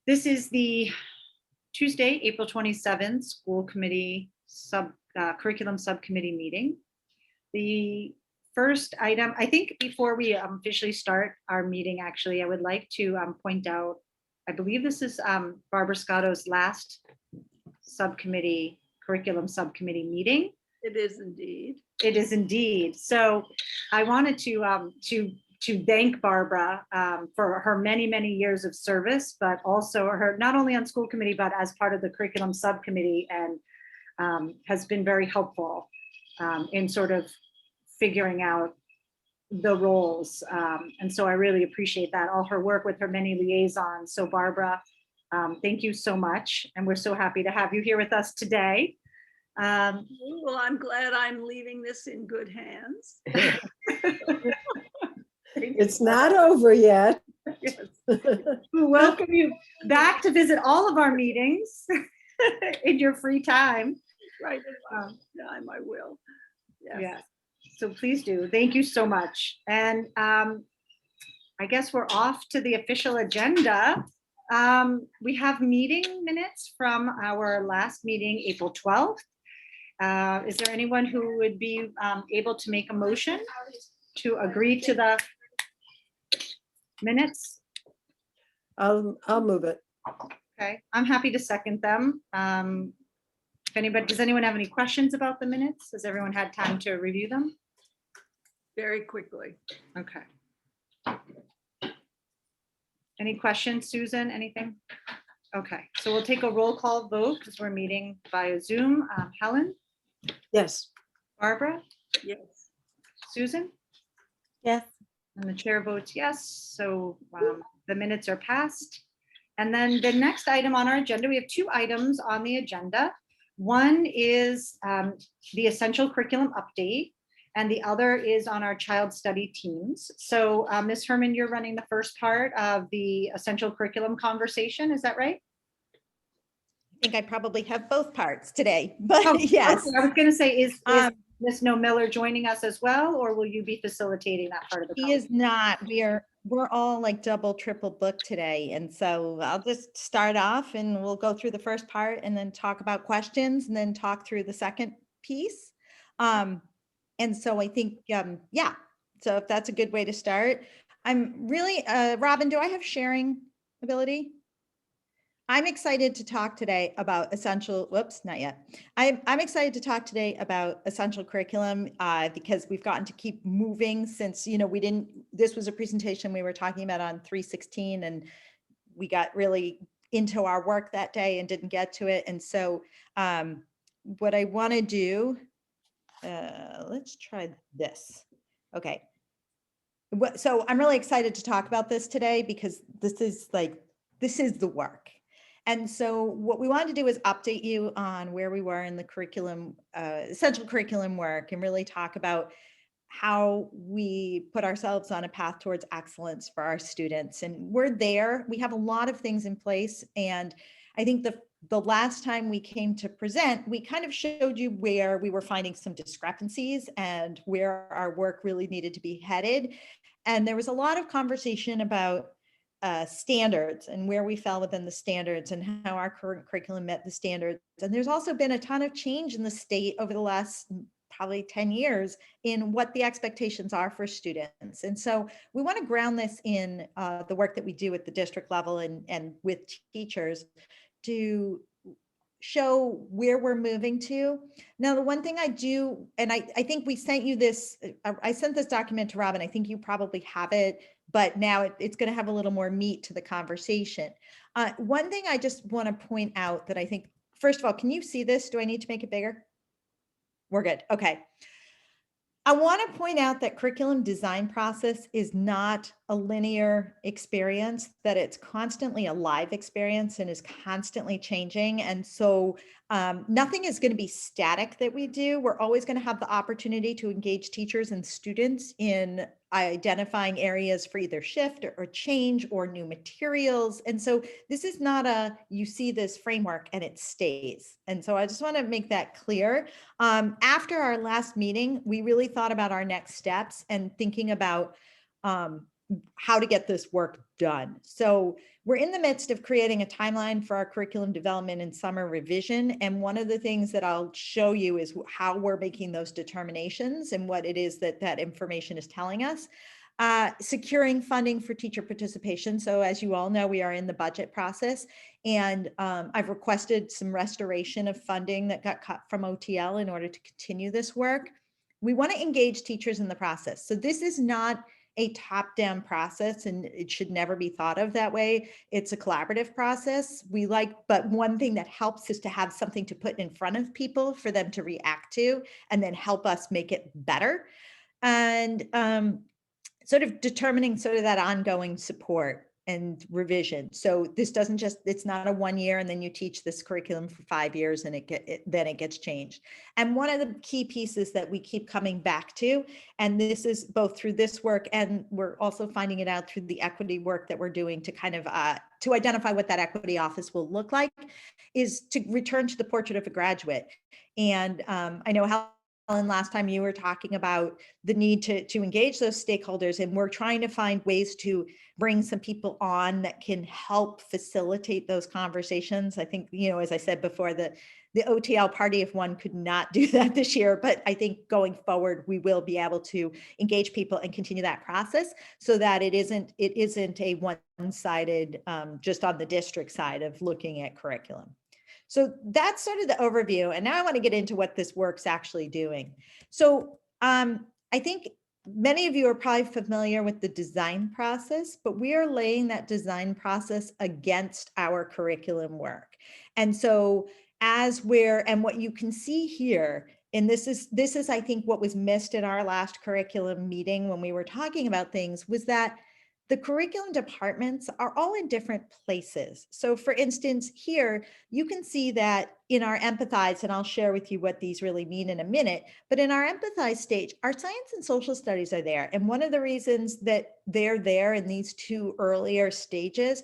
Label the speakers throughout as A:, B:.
A: This is the Tuesday, April 27th, school committee curriculum subcommittee meeting. The first item, I think before we officially start our meeting, actually, I would like to point out, I believe this is Barbara Scotto's last curriculum subcommittee meeting.
B: It is indeed.
A: It is indeed. So I wanted to thank Barbara for her many, many years of service, but also her not only on school committee, but as part of the curriculum subcommittee, and has been very helpful in sort of figuring out the roles. And so I really appreciate that, all her work with her many liaisons. So Barbara, thank you so much. And we're so happy to have you here with us today.
B: Well, I'm glad I'm leaving this in good hands.
C: It's not over yet.
A: Yes. We welcome you back to visit all of our meetings in your free time.
B: Right, time I will. Yes.
A: Yes. So please do. Thank you so much. And I guess we're off to the official agenda. We have meeting minutes from our last meeting, April 12th. Is there anyone who would be able to make a motion to agree to the minutes?
C: I'll move it.
A: Okay, I'm happy to second them. Does anyone have any questions about the minutes? Has everyone had time to review them?
B: Very quickly.
A: Okay. Any questions, Susan, anything? Okay, so we'll take a roll call vote because we're meeting via Zoom. Helen?
C: Yes.
A: Barbara?
B: Yes.
A: Susan?
C: Yes.
A: And the chair votes yes, so the minutes are passed. And then the next item on our agenda, we have two items on the agenda. One is the essential curriculum update, and the other is on our child study teams. So Ms. Herman, you're running the first part of the essential curriculum conversation, is that right?
D: I think I probably have both parts today, but
A: Oh,
D: yes.
A: okay. I was going to say, is Ms. No Miller joining us as well, or will you be facilitating that part of the
D: He is not. We're all like double, triple booked today. And so I'll just start off and we'll go through the first part and then talk about questions and then talk through the second piece. And so I think, yeah, so if that's a good way to start. I'm really, Robin, do I have sharing ability? I'm excited to talk today about essential, whoops, not yet. I'm excited to talk today about essential curriculum because we've gotten to keep moving since, this was a presentation we were talking about on 3/16 and we got really into our work that day and didn't get to it. And so what I want to do, let's try this. Okay. So I'm really excited to talk about this today because this is the work. And so what we wanted to do is update you on where we were in the curriculum, essential curriculum work, and really talk about how we put ourselves on a path towards excellence for our students. And we're there. We have a lot of things in place. And I think the last time we came to present, we kind of showed you where we were finding some discrepancies and where our work really needed to be headed. And there was a lot of conversation about standards and where we fell within the standards and how our current curriculum met the standards. And there's also been a ton of change in the state over the last probably 10 years in what the expectations are for students. And so we want to ground this in the work that we do at the district level and with teachers to show where we're moving to. Now, the one thing I do, and I think we sent you this, I sent this document to Robin, I think you probably have it, but now it's going to have a little more meat to the conversation. One thing I just want to point out that I think, first of all, can you see this? Do I need to make it bigger? We're good. Okay. I want to point out that curriculum design process is not a linear experience, that it's constantly a live experience and is constantly changing. And so nothing is going to be static that we do. We're always going to have the opportunity to engage teachers and students in identifying areas for either shift or change or new materials. And so this is not you see this framework and it stays. And so I just want to make that clear. After our last meeting, we really thought about our next steps and thinking about how to get this work done. So we're in the midst of creating a timeline for our curriculum development and summer revision. And one of the things that I'll show you is how we're making those determinations and what it is that that information is telling us. Securing funding for teacher participation. So as you all know, we are in the budget process, and I've requested some restoration of funding that got cut from OTL in order to continue this work. We want to engage teachers in the process. So this is not a top-down process, and it should never be thought of that way. It's a collaborative process. But one thing that helps is to have something to put in front of people for them to react to, and then help us make it better. And sort of determining sort of that ongoing support and revision. So this doesn't just, it's not a 1 year and then you teach this curriculum for 5 years and then it gets changed. And one of the key pieces that we keep coming back to, and this is both through this work and we're also finding it out through the equity work that we're doing to kind of, to identify what that equity office will look like, is to return to the portrait of a graduate. And I know Helen, last time you were talking about the need to engage those stakeholders, and we're trying to find ways to bring some people on that can help facilitate those conversations. I think, you know, as I said before, the OTL party of one could not do that this year, but I think going forward, we will be able to engage people and continue that process so that it isn't a one-sided, just on the district side of looking at curriculum. So that's sort of the overview. And now I want to get into what this work's actually doing. So I think many of you are probably familiar with the design process, but we are laying that design process against our curriculum work. And so and what you can see here, and this is, I think, what was missed in our last curriculum meeting when we were talking about things, was that the curriculum departments are all in different places. So for instance, here, you can see that in our empathize, and I'll share with you what these really mean in a minute, but in our empathize stage, our science and social studies are there. And one of the reasons that they're there in these two earlier stages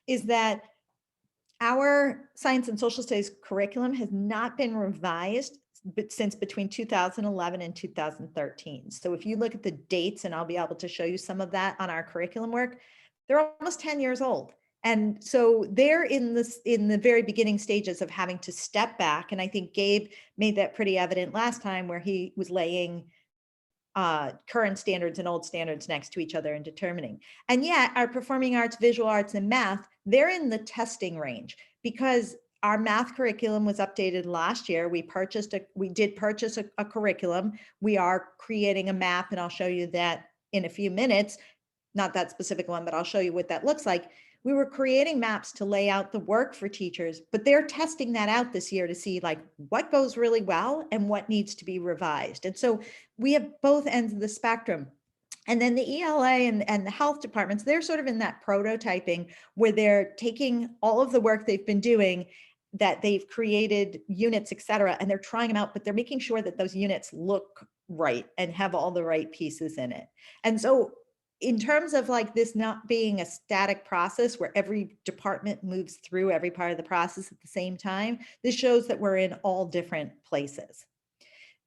D: is that our science and social studies curriculum has not been revised since between 2011 and 2013. So if you look at the dates, and I'll be able to show you some of that on our curriculum work, they're almost 10 years old. And so they're in the very beginning stages of having to step back. And I think Gabe made that pretty evident last time, where he was laying current standards and old standards next to each other and determining. And yet our performing arts, visual arts, and math, they're in the testing range, because our math curriculum was updated last year. We did purchase a curriculum. We are creating a map, and I'll show you that in a few minutes. Not that specific one, but I'll show you what that looks like. We were creating maps to lay out the work for teachers, but they're testing that out this year to see like what goes really well and what needs to be revised. And so we have both ends of the spectrum. And then the ELA and the health departments, they're sort of in that prototyping where they're taking all of the work they've been doing, that they've created units, et cetera, and they're trying them out, but they're making sure that those units look right and have all the right pieces in it. And so in terms of like this not being a static process where every department moves through every part of the process at the same time, this shows that we're in all different places.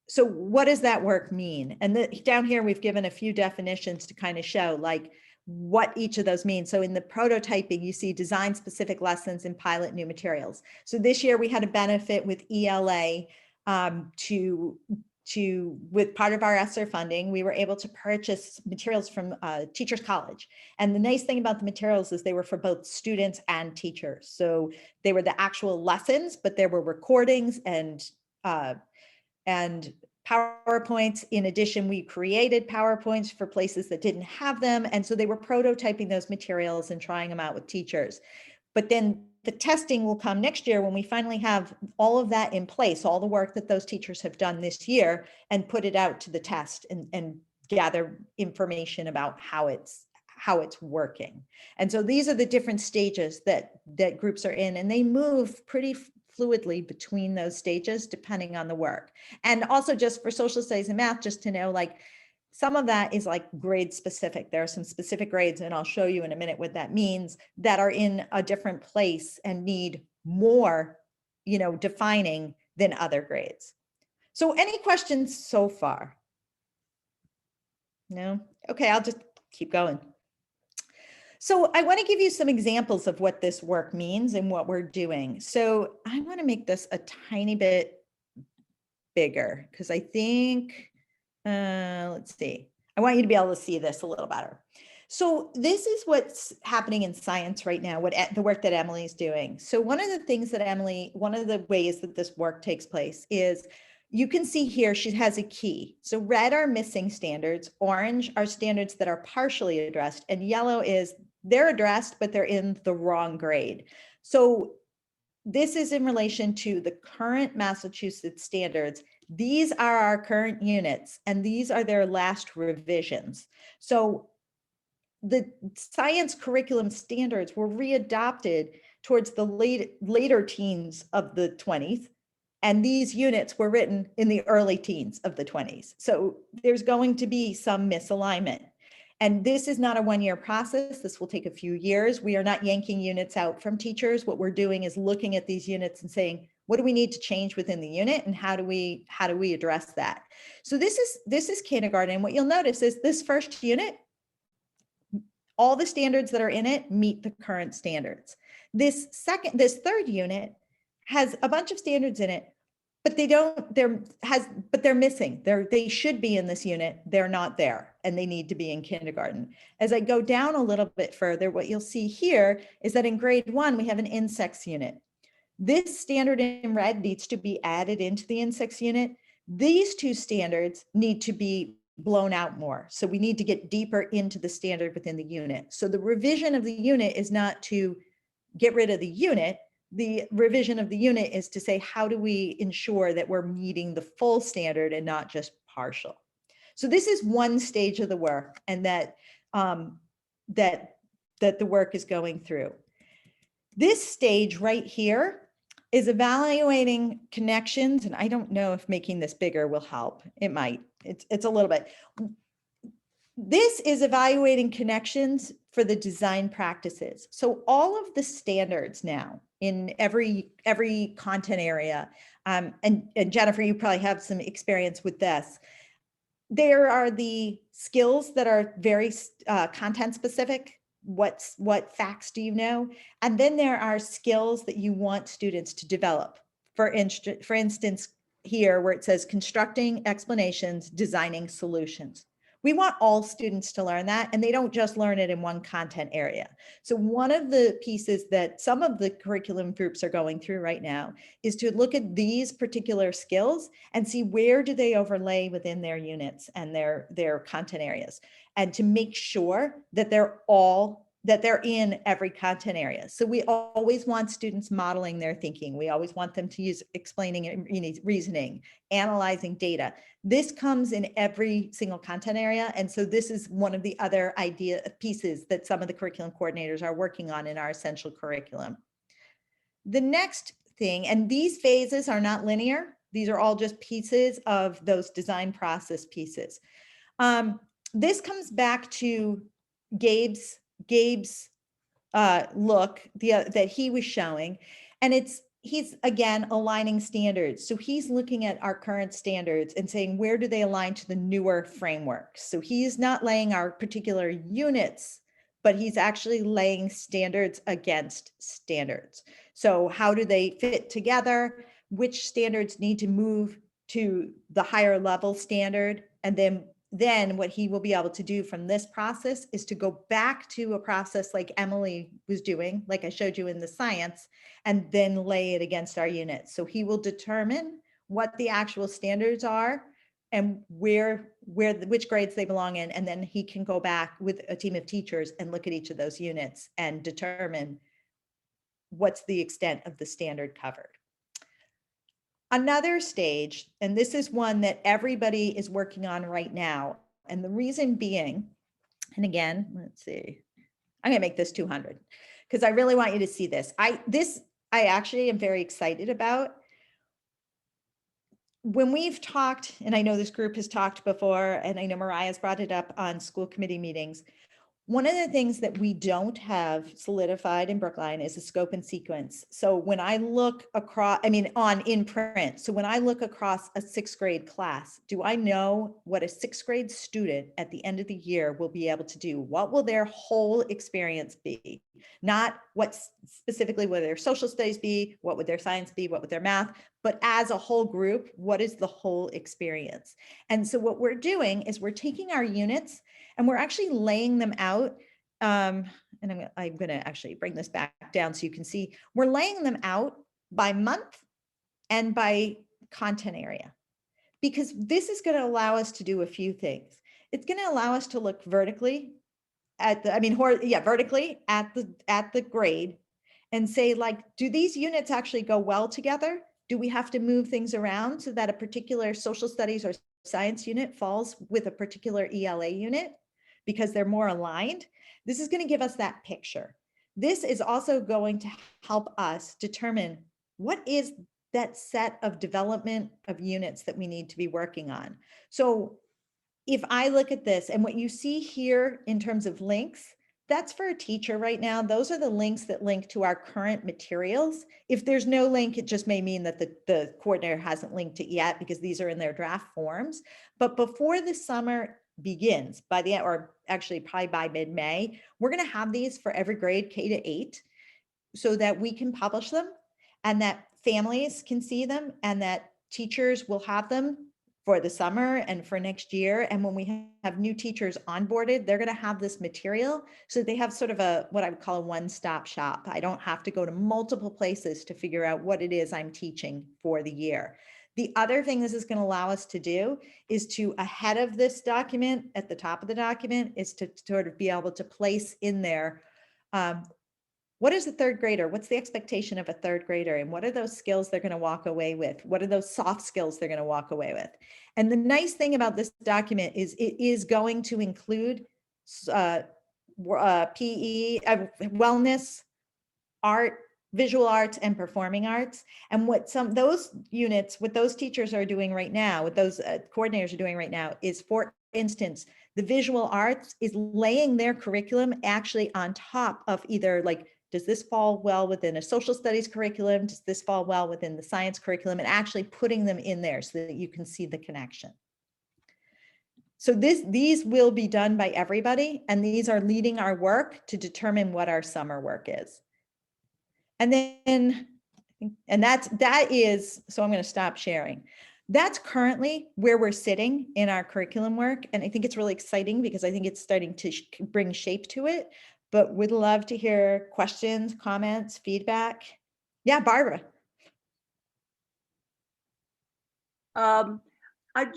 D: So what does that work mean? And down here, we've given a few definitions to kind of show like what each of those means. So in the prototyping, you see design specific lessons and pilot new materials. So this year we had a benefit with ELA with part of our ESSER funding, we were able to purchase materials from Teachers College. And the nice thing about the materials is they were for both students and teachers. So they were the actual lessons, but there were recordings and PowerPoints. In addition, we created PowerPoints for places that didn't have them. And so they were prototyping those materials and trying them out with teachers. But then the testing will come next year when we finally have all of that in place, all the work that those teachers have done this year, and put it out to the test and gather information about how it's working. And so these are the different stages that groups are in, and they move pretty fluidly between those stages depending on the work. And also just for social studies and math, just to know, like, some of that is like grade specific. There are some specific grades, and I'll show you in a minute what that means, that are in a different place and need more, defining than other grades. So any questions so far? No? Okay, I'll just keep going. So I want to give you some examples of what this work means and what we're doing. So I want to make this a tiny bit bigger because I think, let's see, I want you to be able to see this a little better. So this is what's happening in science right now, the work that Emily's doing. So one of the things that one of the ways that this work takes place is you can see here, she has a key. So red are missing standards, orange are standards that are partially addressed, and yellow is they're addressed, but they're in the wrong grade. So this is in relation to the current Massachusetts standards. These are our current units, and these are their last revisions. So the science curriculum standards were readopted towards the later teens of the 20s. And these units were written in the early teens of the 20s. So there's going to be some misalignment. And this is not a one-year process. This will take a few years. We are not yanking units out from teachers. What we're doing is looking at these units and saying, what do we need to change within the unit, and how do we address that? So this is kindergarten. And what you'll notice is this first unit, all the standards that are in it meet the current standards. This third unit has a bunch of standards in it, but they're missing. They should be in this unit. They're not there, and they need to be in kindergarten. As I go down a little bit further, what you'll see here is that in grade 1, we have an insects unit. This standard in red needs to be added into the insects unit. These two standards need to be blown out more. So we need to get deeper into the standard within the unit. So the revision of the unit is not to get rid of the unit. The revision of the unit is to say, how do we ensure that we're meeting the full standard and not just partial? So this is one stage of the work, and that the work is going through. This stage right here is evaluating connections, and I don't know if making this bigger will help. It might. It's a little bit. This is evaluating connections for the design practices. So all of the standards now in every content area, and Jennifer, you probably have some experience with this. There are the skills that are very content specific. What facts do you know? And then there are skills that you want students to develop. For instance, here where it says constructing explanations, designing solutions. We want all students to learn that, and they don't just learn it in one content area. So one of the pieces that some of the curriculum groups are going through right now is to look at these particular skills and see where do they overlay within their units and their content areas, and to make sure that they're in every content area. So we always want students modeling their thinking. We always want them to use explaining and reasoning, analyzing data. This comes in every single content area. And so this is one of the other pieces that some of the curriculum coordinators are working on in our essential curriculum. The next thing, and these phases are not linear. These are all just pieces of those design process pieces. This comes back to Gabe's look that he was showing, and he's again aligning standards. So he's looking at our current standards and saying, where do they align to the newer frameworks? So he's not laying our particular units, but he's actually laying standards against standards. So how do they fit together? Which standards need to move to the higher level standard? And then what he will be able to do from this process is to go back to a process like Emily was doing, like I showed you in the science, and then lay it against our units. So he will determine what the actual standards are and which grades they belong in. And then he can go back with a team of teachers and look at each of those units and determine what's the extent of the standard covered. Another stage, and this is one that everybody is working on right now, and the reason being, and again, let's see, I'm gonna make this 200 because I really want you to see this. I actually am very excited about. When we've talked, and I know this group has talked before, and I know Mariah's brought it up on school committee meetings, One of the things that we don't have solidified in Brookline is a scope and sequence. So when I look across, in print, so when I look across a 6th grade class, do I know what a 6th grade student at the end of the year will be able to do? What will their whole experience be? Not what specifically will their social studies be, what would their science be, what would their math, but as a whole group, what is the whole experience? And so what we're doing is we're taking our units and we're actually laying them out. And I'm going to actually bring this back down so you can see, we're laying them out by month and by content area, because this is going to allow us to do a few things. It's going to allow us to look vertically at the, vertically at the grade and say, like, do these units actually go well together? Do we have to move things around so that a particular social studies or science unit falls with a particular ELA unit because they're more aligned? This is going to give us that picture. This is also going to help us determine what is that set of development of units that we need to be working on. So if I look at this and what you see here in terms of links, that's for a teacher right now. Those are the links that link to our current materials. If there's no link, it just may mean that the coordinator hasn't linked it yet because these are in their draft forms. But before the summer begins, or actually probably by mid-May, we're going to have these for every grade K-8 so that we can publish them and that families can see them and that teachers will have them for the summer and for next year. And when we have new teachers onboarded, they're going to have this material. So they have sort of what I would call a one-stop shop. I don't have to go to multiple places to figure out what it is I'm teaching for the year. The other thing this is going to allow us to do is to, ahead of this document, at the top of the document, is to sort of be able to place in there, what is a 3rd grader? What's the expectation of a 3rd grader? And what are those skills they're going to walk away with? What are those soft skills they're going to walk away with? And the nice thing about this document is it is going to include PE, wellness, art, visual arts, and performing arts. And what those units, what those teachers are doing right now, what those coordinators are doing right now is, for instance, the visual arts is laying their curriculum actually on top of either, like, does this fall well within a social studies curriculum? Does this fall well within the science curriculum? And actually putting them in there so that you can see the connection. So these will be done by everybody, and these are leading our work to determine what our summer work is. And then, that is, so I'm going to stop sharing. That's currently where we're sitting in our curriculum work. And I think it's really exciting because I think it's starting to bring shape to it, but we'd love to hear questions, comments, feedback. Yeah, Barbara.
B: I'm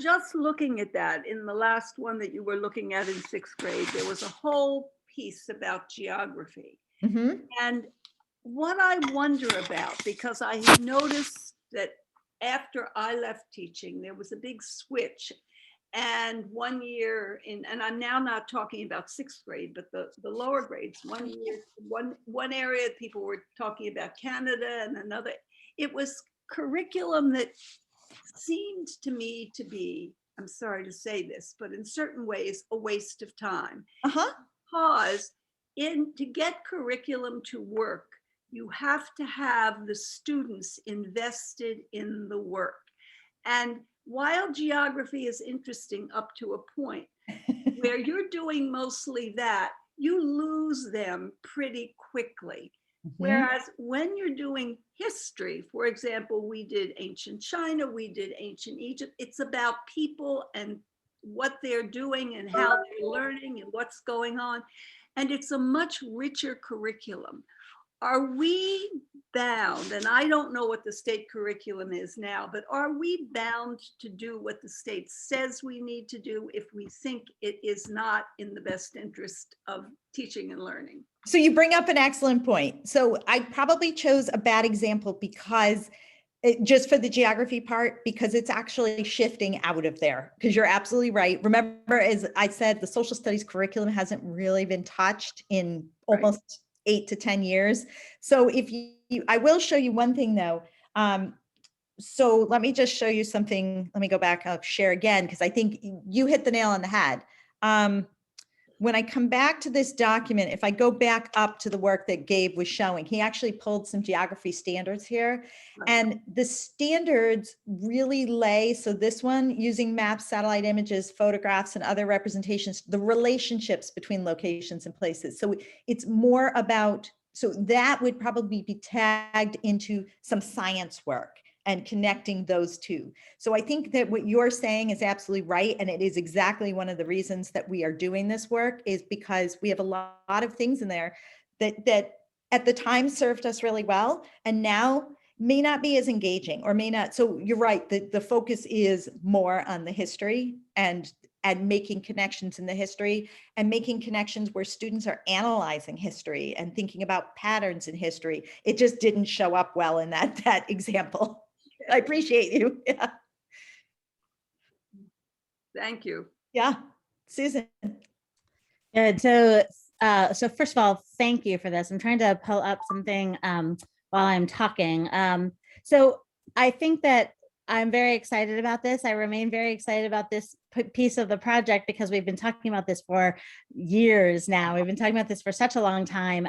B: just looking at that. In the last one that you were looking at in 6th grade, there was a whole piece about geography.
D: Mm-hmm.
B: And what I wonder about, because I had noticed that after I left teaching, there was a big switch. And one year and I'm now not talking about 6th grade, but the lower grades, one year, one area people were talking about Canada, and another, it was curriculum that seemed to me to be, I'm sorry to say this, but in certain ways, a waste of time. Because to get curriculum to work, you have to have the students invested in the work. And while geography is interesting up to a point, where you're doing mostly that, you lose them pretty quickly. Mm-hmm. Whereas when you're doing history, for example, we did ancient China, we did ancient Egypt, it's about people and what they're doing and how they're learning and what's going on. And it's a much richer curriculum. Are we bound, and I don't know what the state curriculum is now, but are we bound to do what the state says we need to do if we think it is not in the best interest of teaching and learning?
D: So you bring up an excellent point. So I probably chose a bad example because just for the geography part, because it's actually shifting out of there, because you're absolutely right. Remember, as I said, the social studies curriculum hasn't really been touched in almost 8 to 10 years. So if I will show you one thing though. So let me just show you something. Let me go back, I'll share again, because I think you hit the nail on the head. when I come back to this document, if I go back up to the work that Gabe was showing, he actually pulled some geography standards here. And the standards really lay, so this one, using maps, satellite images, photographs, and other representations, the relationships between locations and places. So it's more about, so that would probably be tagged into some science work and connecting those two. So I think that what you're saying is absolutely right. And it is exactly one of the reasons that we are doing this work, is because we have a lot of things in there that at the time served us really well, and now may not be as engaging, or may not. So you're right, the focus is more on the history and making connections in the history, and making connections where students are analyzing history and thinking about patterns in history. It just didn't show up well in that example. I appreciate you. Yeah.
B: Thank you.
D: Yeah. Susan.
E: Good. So first of all, thank you for this. I'm trying to pull up something while I'm talking. So I think that I'm very excited about this. I remain very excited about this piece of the project because we've been talking about this for years now. We've been talking about this for such a long time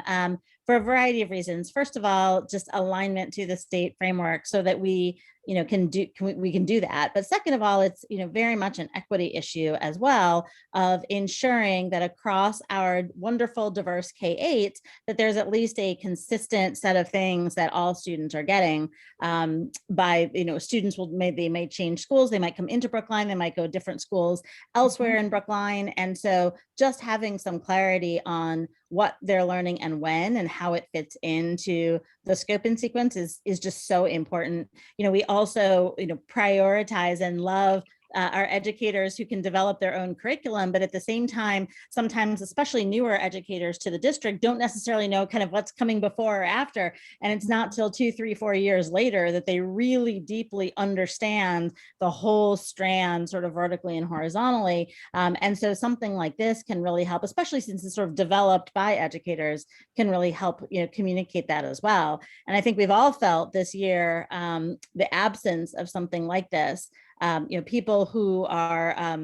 E: for a variety of reasons. First of all, just alignment to the state framework so that we can do that. But second of all, it's very much an equity issue as well, of ensuring that across our wonderful diverse K-8, that there's at least a consistent set of things that all students are getting. By students they may change schools, they might come into Brookline, they might go to different schools elsewhere in Brookline, and so just having some clarity on what they're learning and when and how it fits into the scope and sequence is just so important. We also prioritize and love our educators who can develop their own curriculum, but at the same time, sometimes especially newer educators to the district don't necessarily know kind of what's coming before or after. And it's not till 2, 3, 4 years later that they really deeply understand the whole strand sort of vertically and horizontally. And so something like this can really help, especially since it's sort of developed by educators, can really help communicate that as well. And I think we've all felt this year the absence of something like this. People who are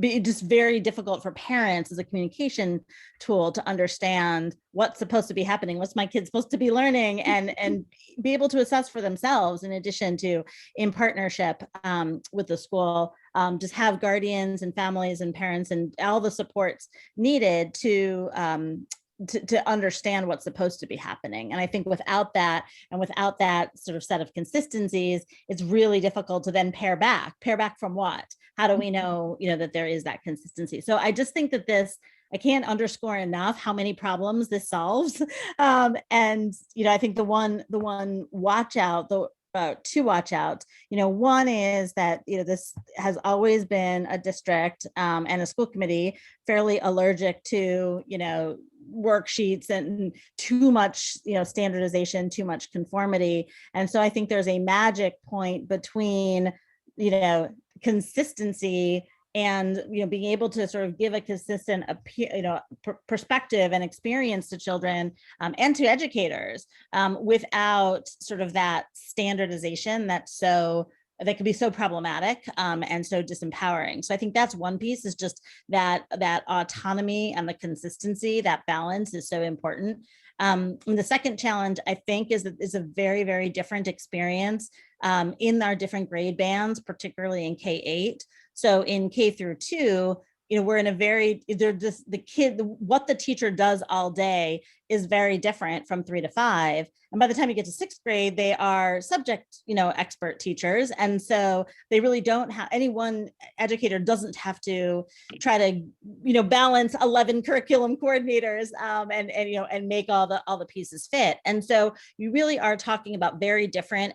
E: just very difficult for parents as a communication tool to understand what's supposed to be happening, what's my kid supposed to be learning, and be able to assess for themselves, in addition to in partnership with the school, just have guardians and families and parents and all the supports needed to understand what's supposed to be happening. And I think without that, and without that sort of set of consistencies, it's really difficult to then pare back from what? How do we know, that there is that consistency? So I just think that this, I can't underscore enough how many problems this solves. And, I think the one watch out, to watch out, one is that, this has always been a district and a school committee fairly allergic to, worksheets and too much, standardization, too much conformity. And so I think there's a magic point between, consistency and being able to sort of give a consistent perspective and experience to children and to educators without sort of that standardization that can be so problematic and so disempowering. So I think that's one piece, is just that autonomy and the consistency, that balance is so important. And the second challenge, I think, is a very, very different experience in our different grade bands, particularly in K-8. So in K through 2, we're in a very, what the teacher does all day is very different from 3 to 5. And by the time you get to 6th grade, they are subject, expert teachers. And so they really don't have, any one educator doesn't have to try to, balance 11 curriculum coordinators and make all the pieces fit. And so you really are talking about very different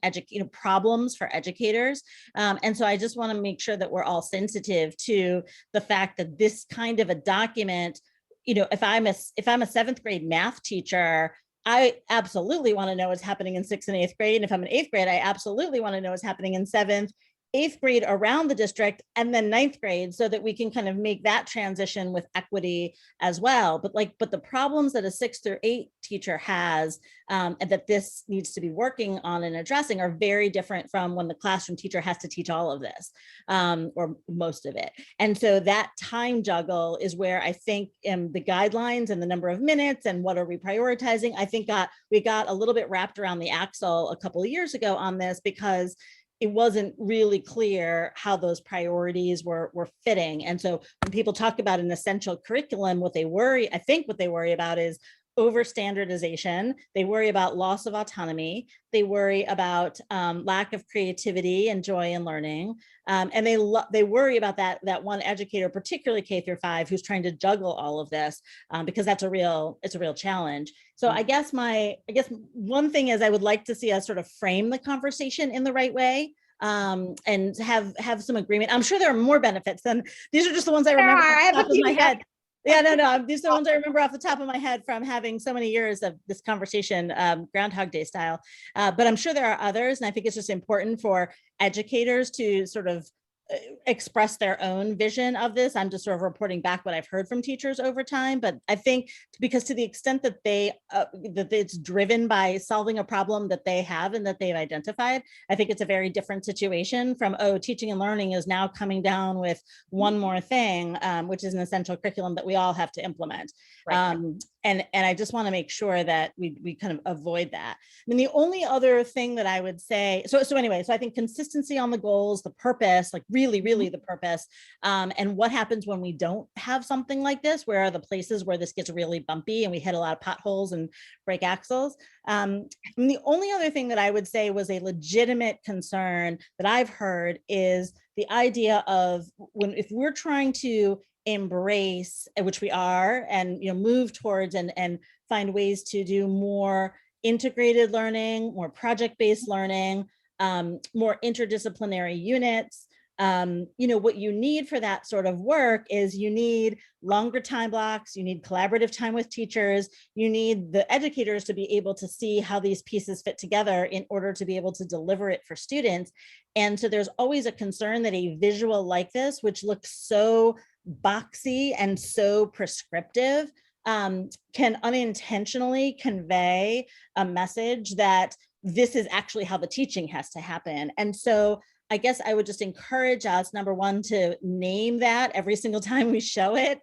E: problems for educators. And so I just want to make sure that we're all sensitive to the fact that this kind of a document, if I'm a 7th grade math teacher, I absolutely want to know what's happening in 6th and 8th grade. And if I'm in 8th grade, I absolutely want to know what's happening in 7th, 8th grade around the district and then 9th grade so that we can kind of make that transition with equity as well. But the problems that a 6th through 8th teacher has and that this needs to be working on and addressing are very different from when the classroom teacher has to teach all of this or most of it. And so that time juggle is where I think the guidelines and the number of minutes and what are we prioritizing, I think we got a little bit wrapped around the axle a couple of years ago on this because it wasn't really clear how those priorities were fitting. And so when people talk about an essential curriculum, what they worry about is over standardization. They worry about loss of autonomy. They worry about lack of creativity and joy in learning. And they worry about that one educator, particularly K through 5, who's trying to juggle all of this because it's a real challenge. So I guess one thing is I would like to see us sort of frame the conversation in the right way. And have some agreement. I'm sure there are more benefits than these are just the ones I remember off the top of my head. Yeah, no. These are the ones I remember off the top of my head from having so many years of this conversation, Groundhog Day style. But I'm sure there are others. And I think it's just important for educators to sort of express their own vision of this. I'm just sort of reporting back what I've heard from teachers over time. But I think because to the extent that that it's driven by solving a problem that they have and that they've identified, I think it's a very different situation from, teaching and learning is now coming down with one more thing, which is an essential curriculum that we all have to implement. Right. And I just want to make sure that we kind of avoid that. I mean, the only other thing that I would say, so I think consistency on the goals, the purpose, like really the purpose, and what happens when we don't have something like this, where are the places where this gets really bumpy and we hit a lot of potholes and break axles. And the only other thing that I would say was a legitimate concern that I've heard is the idea of if we're trying to embrace, which we are, and move towards and find ways to do more integrated learning, more project-based learning, more interdisciplinary units. What you need for that sort of work is you need longer time blocks, you need collaborative time with teachers, you need the educators to be able to see how these pieces fit together in order to be able to deliver it for students. And so there's always a concern that a visual like this, which looks so boxy and so prescriptive, can unintentionally convey a message that this is actually how the teaching has to happen. And so I guess I would just encourage us, number one, to name that every single time we show it,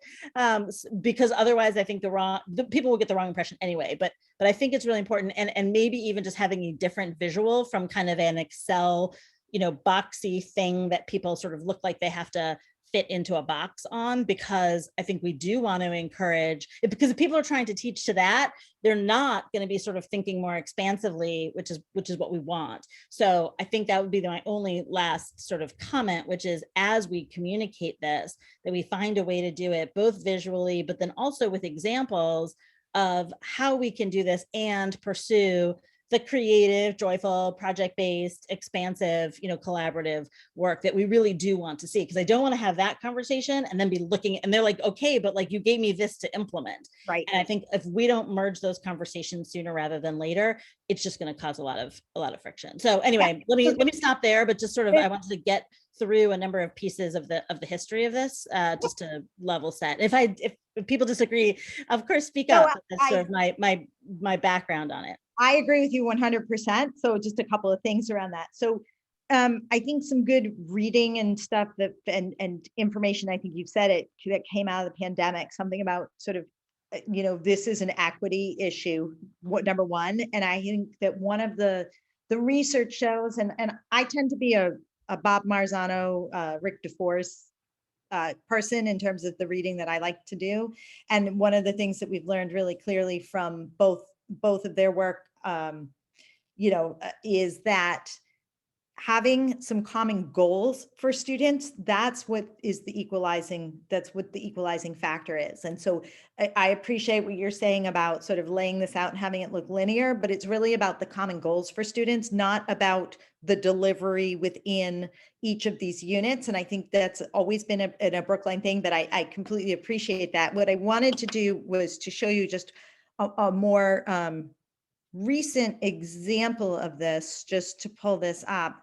E: because otherwise I think the people will get the wrong impression anyway. But I think it's really important, and maybe even just having a different visual from kind of an Excel, boxy thing that people sort of look like they have to fit into a box on, because I think we do want to encourage it, because if people are trying to teach to that, they're not going to be sort of thinking more expansively, which is what we want. So I think that would be my only last sort of comment, which is as we communicate this, that we find a way to do it both visually, but then also with examples of how we can do this and pursue the creative, joyful, project-based, expansive, collaborative work that we really do want to see. Because I don't want to have that conversation and then be looking and they're like, okay, but like you gave me this to implement. Right. And I think if we don't merge those conversations sooner rather than later, it's just going to cause a lot of friction. So anyway, let me stop there, but just sort of, I wanted to get through a number of pieces of the history of this, just to level set. If people disagree, of course, speak up. That's sort of my background on it.
D: I agree with you 100%. So just a couple of things around that. So I think some good reading and stuff and information, I think you've said it, that came out of the pandemic, something about sort of, this is an equity issue, number one. And I think that one of the research shows, and I tend to be a Bob Marzano, Rick DeForest person in terms of the reading that I like to do. And one of the things that we've learned really clearly from both of their work, is that having some common goals for students, that's what the equalizing factor is. And so I appreciate what you're saying about sort of laying this out and having it look linear, but it's really about the common goals for students, not about the delivery within each of these units. And I think that's always been a Brookline thing, but I completely appreciate that. What I wanted to do was to show you just a more recent example of this, just to pull this up.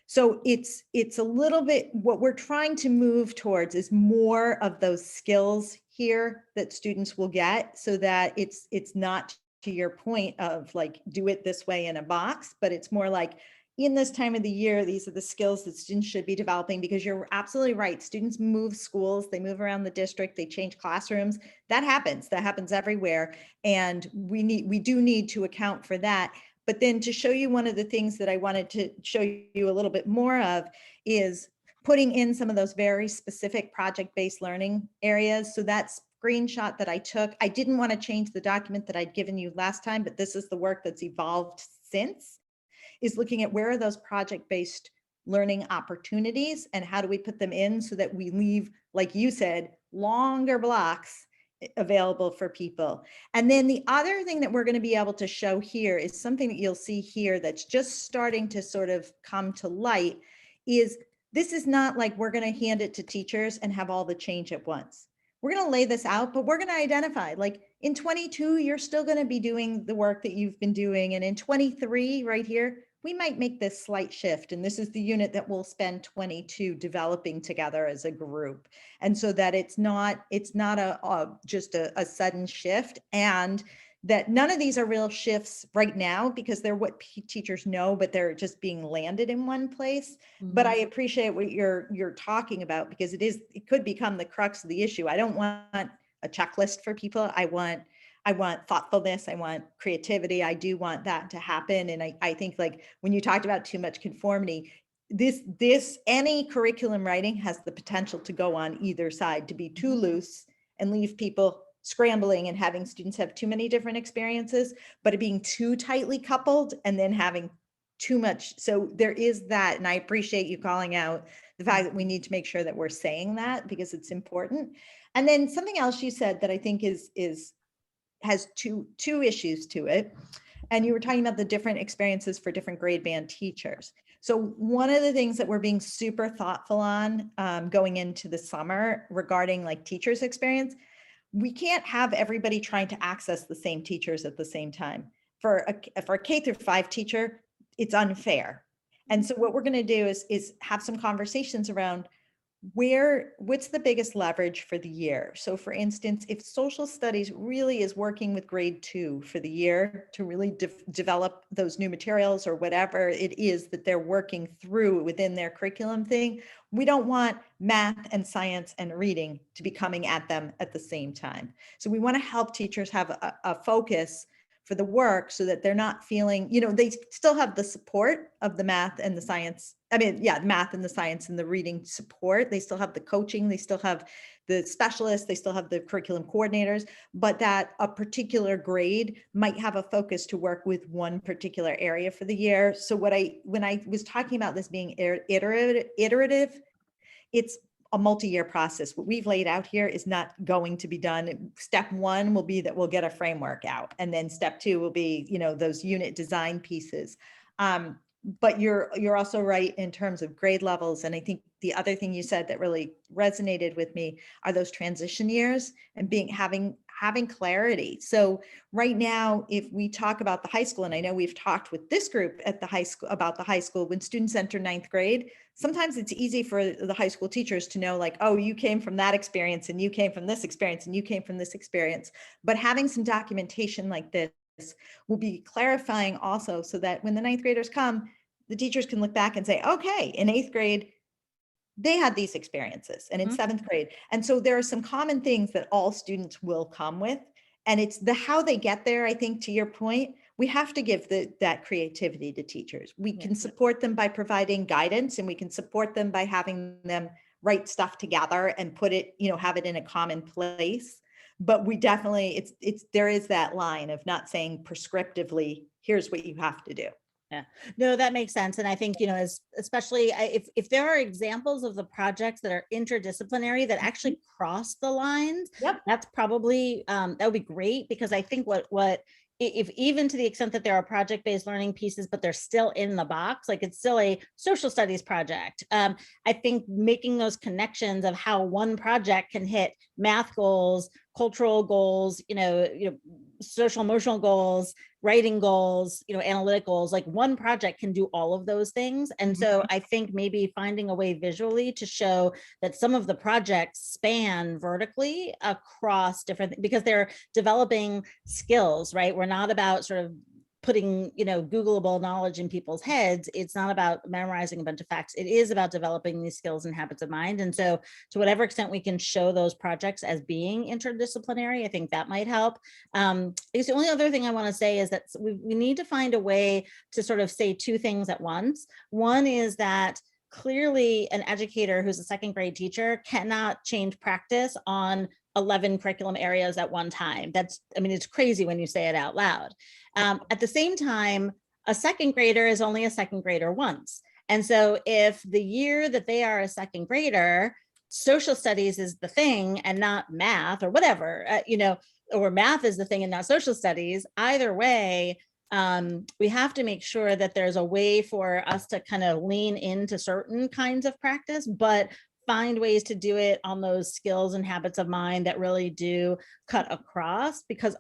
D: So it's a little bit, what we're trying to move towards is more of those skills here that students will get, so that it's not, to your point of like, do it this way in a box, but it's more like, in this time of the year, these are the skills that students should be developing, because you're absolutely right. Students move schools, they move around the district, they change classrooms. That happens everywhere. And we do need to account for that. But then to show you one of the things that I wanted to show you a little bit more of is putting in some of those very specific project-based learning areas. So that screenshot that I took, I didn't want to change the document that I'd given you last time, but this is the work that's evolved since, is looking at where are those project-based learning opportunities and how do we put them in so that we leave, like you said, longer blocks available for people. And then the other thing that we're going to be able to show here is something that you'll see here that's just starting to sort of come to light, is this is not like we're going to hand it to teachers and have all the change at once. We're going to lay this out, but we're going to identify, like in 22, you're still going to be doing the work that you've been doing. And in 23 right here, we might make this slight shift. And this is the unit that we'll spend 22 developing together as a group. And so that it's not just a sudden shift, and that none of these are real shifts right now because they're what teachers know, but they're just being landed in one place. But I appreciate what you're talking about, because it could become the crux of the issue. I don't want a checklist for people. I want thoughtfulness. I want creativity. I do want that to happen. And I think, like when you talked about too much conformity, any curriculum writing has the potential to go on either side, to be too loose and leave people scrambling and having students have too many different experiences, but it being too tightly coupled and then having too much. So there is that. And I appreciate you calling out the fact that we need to make sure that we're saying that, because it's important. And then something else you said that I think has two issues to it. And you were talking about the different experiences for different grade band teachers. So one of the things that we're being super thoughtful on going into the summer regarding like teachers' experience, we can't have everybody trying to access the same teachers at the same time. For a K through 5 teacher, it's unfair. And so what we're going to do is have some conversations around what's the biggest leverage for the year. So for instance, if social studies really is working with grade 2 for the year to really develop those new materials or whatever it is that they're working through within their curriculum thing, we don't want math and science and reading to be coming at them at the same time. So we want to help teachers have a focus for the work so that they're not feeling, they still have the support of the math and the science. The math and the science and the reading support. They still have the coaching, they still have the specialists, they still have the curriculum coordinators, but that a particular grade might have a focus to work with one particular area for the year. So when I was talking about this being iterative, it's a multi-year process. What we've laid out here is not going to be done. Step 1 will be that we'll get a framework out. And then step 2 will be, those unit design pieces. But you're also right in terms of grade levels. And I think the other thing you said that really resonated with me are those transition years and having clarity. So right now, if we talk about the high school, and I know we've talked with this group at the high school about the high school, when students enter 9th grade, sometimes it's easy for the high school teachers to know, like, oh, you came from that experience and you came from this experience and you came from this experience. But having some documentation like this will be clarifying also, so that when the 9th graders come, the teachers can look back and say, okay, in 8th grade, they had these experiences, and in 7th grade. And so there are some common things that all students will come with. And it's how they get there. I think, to your point, we have to give that creativity to teachers. We can support them by providing guidance, and we can support them by having them write stuff together and put it, have it in a common place. But we definitely, there is that line of not saying prescriptively, here's what you have to do.
E: Yeah, no, that makes sense. And I think, especially if there are examples of the projects that are interdisciplinary that actually cross the lines, that's probably, that would be great, because I think if even to the extent that there are project-based learning pieces, but they're still in the box, like it's still a social studies project. I think making those connections of how one project can hit math goals, cultural goals, social emotional goals, writing goals, analytic goals. Like one project can do all of those things. And so I think maybe finding a way visually to show that some of the projects span vertically across different, because they're developing skills, right? We're not about sort of putting, Googleable knowledge in people's heads. It's not about memorizing a bunch of facts. It is about developing these skills and habits of mind. And so to whatever extent we can show those projects as being interdisciplinary, I think that might help. I guess the only other thing I want to say is that we need to find a way to sort of say two things at once. One is that clearly an educator who's a second grade teacher cannot change practice on 11 curriculum areas at one time. It's crazy when you say it out loud. At the same time, a second grader is only a second grader once. And so if the year that they are a second grader, social studies is the thing and not math or whatever, or math is the thing and not social studies, either way, we have to make sure that there's a way for us to kind of lean into certain kinds of practice, but find ways to do it on those skills and habits of mind that really do cut across, because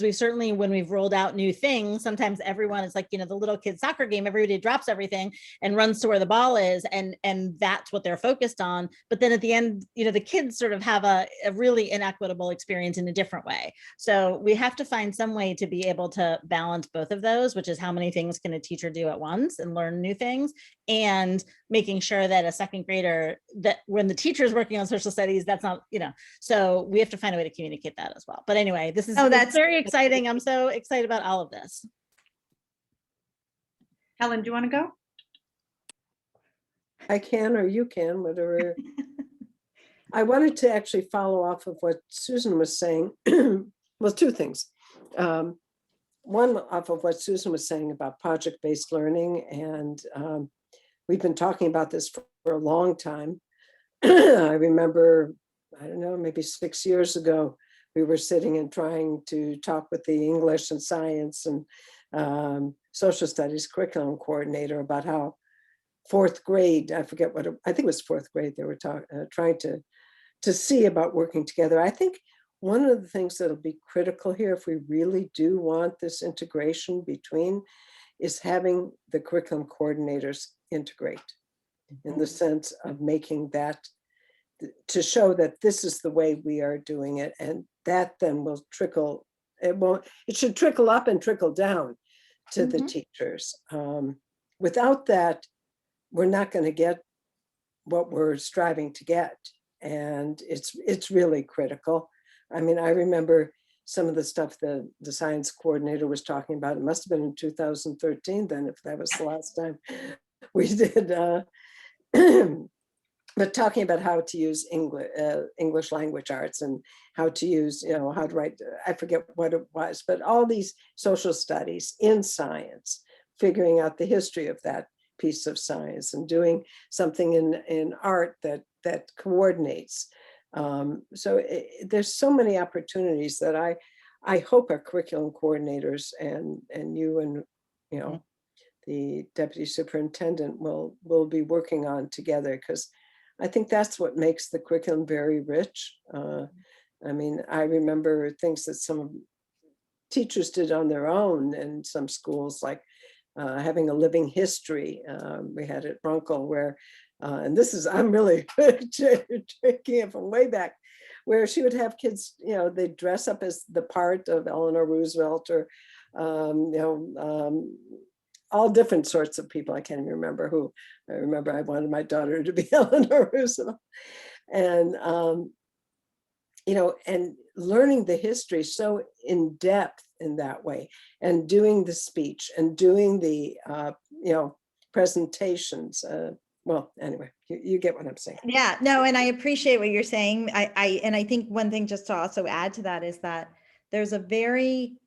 E: we've certainly, when we've rolled out new things, sometimes everyone is like, the little kid soccer game, everybody drops everything and runs to where the ball is, and that's what they're focused on. But then at the end, the kids sort of have a really inequitable experience in a different way. So we have to find some way to be able to balance both of those, which is how many things can a teacher do at once and learn new things, and making sure that a second grader, that when the teacher is working on social studies, that's not, so we have to find a way to communicate that as well. But anyway, that's very exciting. I'm so excited about all of this.
A: Helen, do you want to go?
C: I can, or you can, whatever. I wanted to actually follow off of what Susan was saying. Well, two things. One, off of what Susan was saying about project-based learning. And we've been talking about this for a long time. I remember, I don't know, maybe 6 years ago, we were sitting and trying to talk with the English and science and social studies curriculum coordinator about how fourth grade, I forget what, I think it was fourth grade, they were trying to see about working together. I think one of the things that'll be critical here, if we really do want this integration between, is having the curriculum coordinators integrate in the sense of making that, to show that this is the way we are doing it, and that then will trickle, it should trickle up and trickle down to the teachers. Without that, we're not going to get what we're striving to get, and it's really critical. I mean, I remember some of the stuff that the science coordinator was talking about. It must have been in 2013 then, if that was the last time we did, but talking about how to use English language arts and how to use, how to write, I forget what it was, but all these social studies in science, figuring out the history of that piece of science and doing something in art that coordinates. So there's so many opportunities that I hope our curriculum coordinators and you and, the deputy superintendent will be working on together, because I think that's what makes the curriculum very rich. I mean, I remember things that some teachers did on their own in some schools, like having a living history. We had at Runkle where, and this is, I'm really taking it from way back, where she would have kids, they'd dress up as the part of Eleanor Roosevelt or, all different sorts of people. I can't even remember who. I remember I wanted my daughter to be Eleanor Roosevelt. And, and learning the history so in depth in that way, and doing the speech and doing the, presentations. Well, anyway, you get what I'm saying.
D: Yeah, no, and I appreciate what you're saying. I think one thing just to also add to that is that there's a very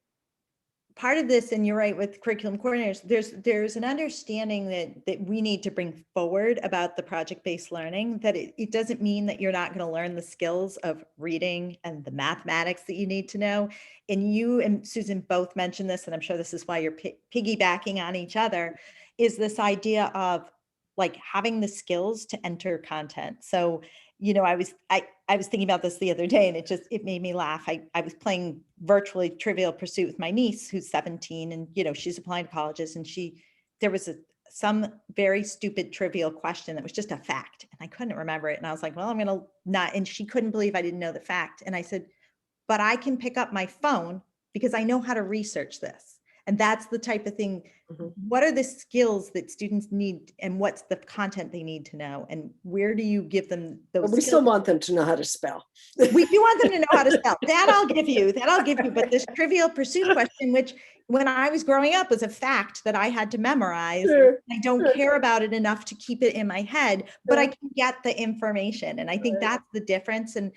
D: part of this, and you're right with curriculum coordinators, there's an understanding that we need to bring forward about the project-based learning, that it doesn't mean that you're not going to learn the skills of reading and the mathematics that you need to know. And you and Susan both mentioned this, and I'm sure this is why you're piggybacking on each other, is this idea of like having the skills to enter content. So, you know, I was thinking about this the other day, and it made me laugh. I was playing virtually Trivial Pursuit with my niece who's 17, and, you know, she's applying to colleges, and there was some very stupid trivial question that was just a fact, and I couldn't remember it. And I was like, well, I'm going to not, and she couldn't believe I didn't know the fact. And I said, but I can pick up my phone because I know how to research this. And that's the type of thing.
C: Mhm.
D: What are the skills that students need, and what's the content they need to know? And where do you give them those
C: But we
D: skills?
C: still want them to know how to spell.
D: We do want them to know how to spell. That I'll give you. But this Trivial Pursuit question, which when I was growing up was a fact that I had to memorize.
C: Sure,
D: I don't
C: sure.
D: care about it enough to keep it in my head, but I
C: Sure.
D: can get the information. And I think
C: Right.
D: that's the difference. And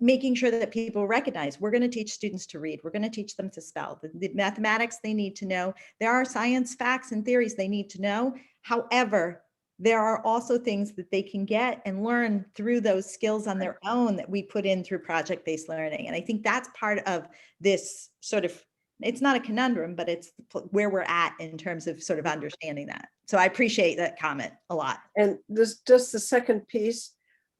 D: making sure that people recognize we're going to teach students to read. We're going to teach them to spell. The mathematics they need to know. There are science facts and theories they need to know. However, there are also things that they can get and learn through those skills on their own that we put in through project-based learning. And I think that's part of this sort of, it's not a conundrum, but it's where we're at in terms of sort of understanding that. So I appreciate that comment a lot.
C: And this, just the second piece,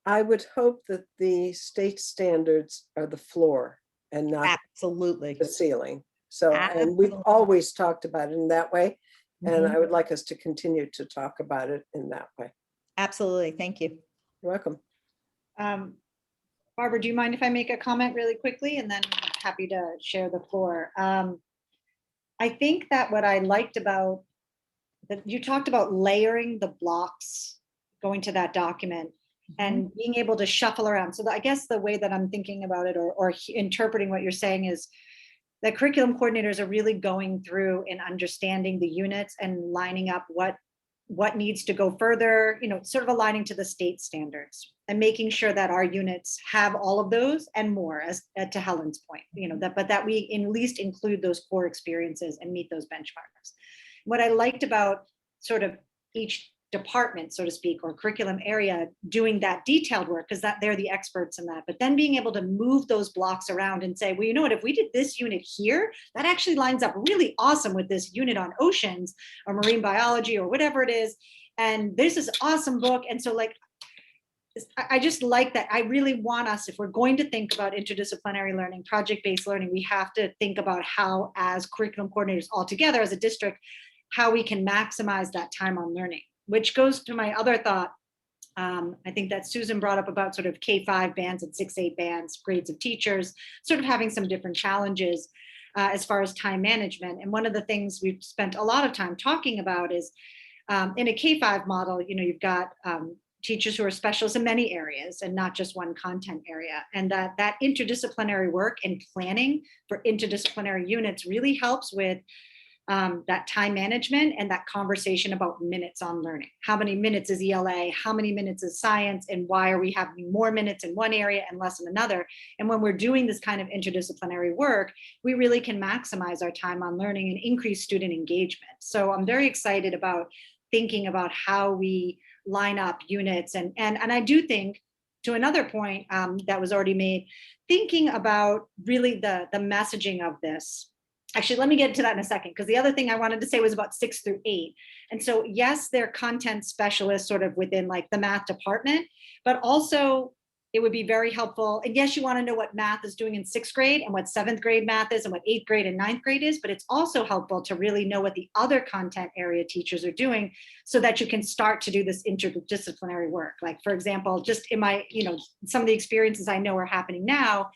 C: I would hope that the state standards are the floor and not
D: Absolutely.
C: the ceiling. So, and we've
D: Absolutely.
C: always talked about it in that way. And
D: Mhm.
C: I would like us to continue to talk about it in that way.
D: Absolutely. Thank you.
C: You're welcome.
A: Barbara, do you mind if I make a comment really quickly, and then happy to share the floor? I think that what I liked about that, you talked about layering the blocks going to that document and being able to shuffle around. So I guess the way that I'm thinking about it, or interpreting what you're saying, is that curriculum coordinators are really going through and understanding the units and lining up what needs to go further, you know, sort of aligning to the state standards and making sure that our units have all of those and more, as to Helen's point, you know, that we at least include those core experiences and meet those benchmarks. What I liked about sort of each department, so to speak, or curriculum area doing that detailed work, because that they're the experts in that, but then being able to move those blocks around and say, well, you know what, if we did this unit here, that actually lines up really awesome with this unit on oceans or marine biology or whatever it is. And this is an awesome book. And so, like, I just like that. I really want us, if we're going to think about interdisciplinary learning, project-based learning, we have to think about how, as curriculum coordinators all together as a district, how we can maximize that time on learning, which goes to my other thought. I think that Susan brought up about sort of K-5 bands and 6-8 bands, grades of teachers, sort of having some different challenges as far as time management. And one of the things we've spent a lot of time talking about is in a K-5 model, you know, you've got teachers who are specialists in many areas and not just one content area. And that interdisciplinary work and planning for interdisciplinary units really helps with that time management and that conversation about minutes on learning. How many minutes is ELA? How many minutes is science? And why are we having more minutes in one area and less in another? And when we're doing this kind of interdisciplinary work, we really can maximize our time on learning and increase student engagement. So I'm very excited about thinking about how we line up units. And I do think, to another point that was already made, thinking about really the messaging of this. Actually, let me get to that in a second, because the other thing I wanted to say was about 6 through 8. And so, yes, they're content specialists sort of within like the math department, but also it would be very helpful. And yes, you want to know what math is doing in 6th grade and what 7th grade math is and what 8th grade and 9th grade is, but it's also helpful to really know what the other content area teachers are doing so that you can start to do this interdisciplinary work. Like, for example, just in my, you know, some of the experiences I know are happening now,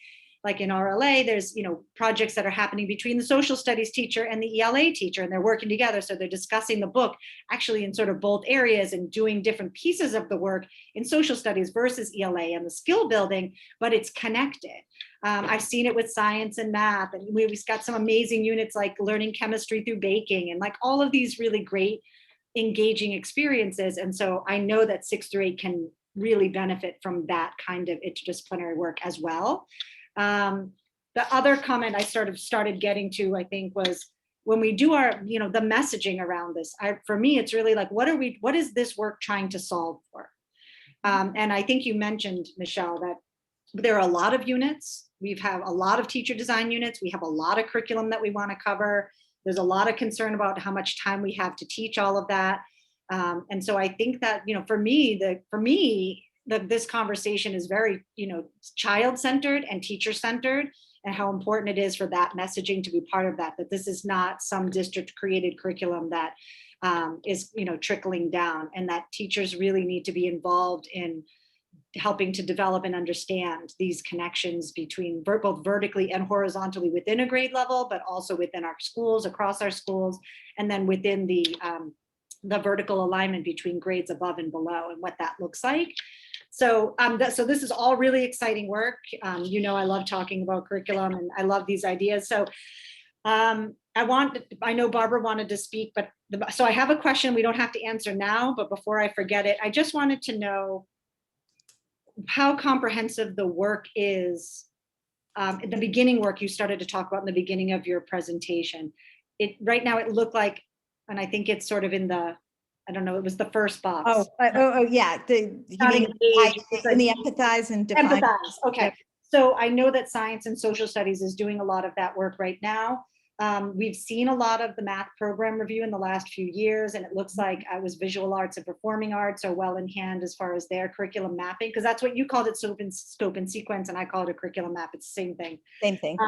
A: like in RLA, there's, you know, projects that are happening between the social studies teacher and the ELA teacher, and they're working together. So they're discussing the book actually in sort of both areas and doing different pieces of the work in social studies versus ELA and the skill building, but it's connected. I've seen it with science and math, and we've got some amazing units like learning chemistry through baking and like all of these really great engaging experiences. And so I know that 6 through 8 can really benefit from that kind of interdisciplinary work as well. The other comment I sort of started getting to, I think, was when we do our, you know, the messaging around this, for me, it's really like, what is this work trying to solve for? And I think you mentioned, Michelle, that there are a lot of units. We have a lot of teacher design units. We have a lot of curriculum that we want to cover. There's a lot of concern about how much time we have to teach all of that. And so I think that, for me, this conversation is very, child-centered and teacher-centered, and how important it is for that messaging to be part of that this is not some district-created curriculum that is, trickling down, and that teachers really need to be involved in helping to develop and understand these connections between both vertically and horizontally within a grade level, but also within our schools, across our schools, and then within the vertical alignment between grades above and below, and what that looks like. So, so this is all really exciting work. I love talking about curriculum, and I love these ideas. So I know Barbara wanted to speak, but so I have a question we don't have to answer now, but before I forget it, I just wanted to know how comprehensive the work is. The beginning work you started to talk about in the beginning of your presentation. Right now it looked like, and I think it's sort of in the, I don't know, it was the first box.
D: Yeah. In the empathize and define.
A: Empathize, okay.
D: Yep.
A: So I know that science and social studies is doing a lot of that work right now. We've seen a lot of the math program review in the last few years, and it looks like I was visual arts and performing arts are well in hand as far as their curriculum mapping, because that's what you called it, scope and sequence, and I call it a curriculum map. It's the same thing.
D: Same thing.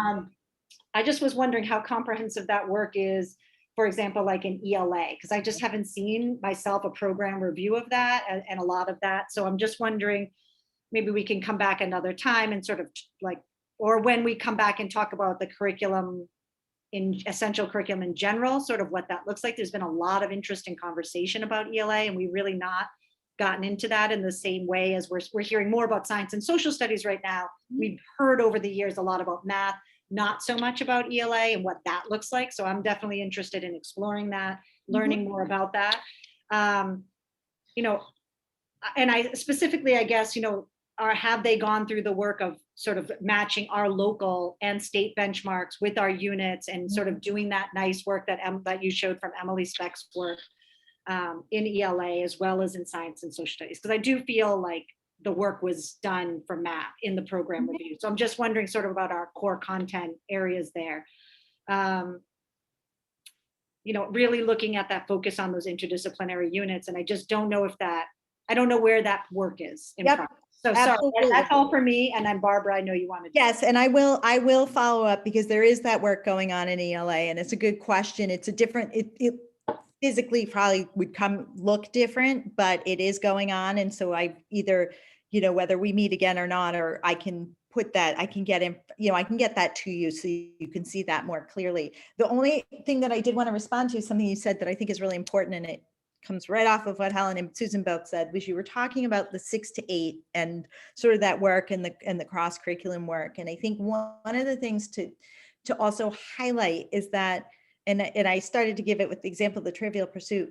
A: I just was wondering how comprehensive that work is, for example, like in ELA, because I just haven't seen myself a program review of that and a lot of that. So I'm just wondering, maybe we can come back another time and sort of like, or when we come back and talk about the curriculum, in essential curriculum in general, sort of what that looks like. There's been a lot of interesting conversation about ELA, and we've really not gotten into that in the same way as we're hearing more about science and social studies right now. We've heard over the years a lot about math, not so much about ELA and what that looks like. So I'm definitely interested in exploring that, learning more about that. And I specifically, I guess, have they gone through the work of sort of matching our local and state benchmarks with our units, and sort of doing that nice work that you showed from Emily Speck's work in ELA as well as in science and social studies? Because I do feel like the work was done for math in the program review. So I'm just wondering sort of about our core content areas there. Really looking at that focus on those interdisciplinary units. And I just don't know I don't know where that work is in
D: Yep.
A: progress. So
D: Absolutely.
A: sorry, that's all for me. And then Barbara, I know you wanted to.
D: Yes, and I will follow up, because there is that work going on in ELA, and it's a good question. It's a different, it physically probably would look different, but it is going on. And so I either, whether we meet again or not, or I can put that, I can get in, I can get that to you so you can see that more clearly. The only thing that I did want to respond to is something you said that I think is really important, and it comes right off of what Helen and Susan both said, was you were talking about the 6 to 8 and sort of that work and the cross curriculum work. And I think one of the things to also highlight is that, and I started to give it with the example of the Trivial Pursuit,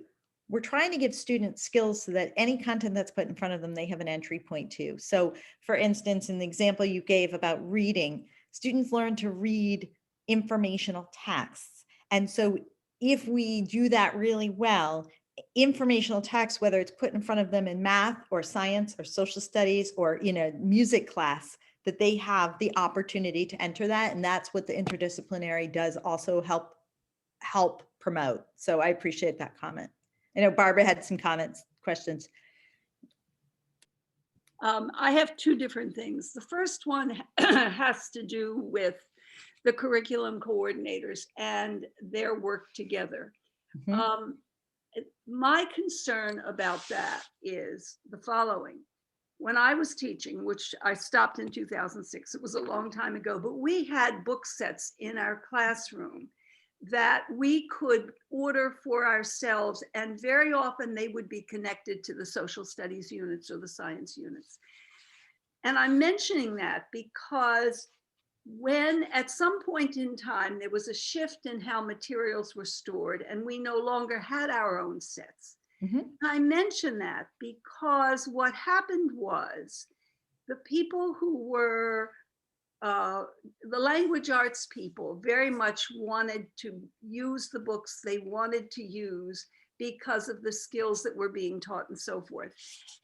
D: we're trying to give students skills so that any content that's put in front of them, they have an entry point to. So for instance, in the example you gave about reading, students learn to read informational texts. And so if we do that really well, informational text, whether it's put in front of them in math or science or social studies or music class, that they have the opportunity to enter that. And that's what the interdisciplinary does also help promote. So I appreciate that comment. I know Barbara had some questions.
B: I have two different things. The first one has to do with the curriculum coordinators and their work together.
D: Mm-hmm.
B: My concern about that is the following. When I was teaching, which I stopped in 2006, it was a long time ago, but we had book sets in our classroom that we could order for ourselves, and very often they would be connected to the social studies units or the science units. And I'm mentioning that because when at some point in time there was a shift in how materials were stored and we no longer had our own sets.
D: Mm-hmm.
B: I mention that because what happened was the people who were the language arts people very much wanted to use the books they wanted to use because of the skills that were being taught and so forth.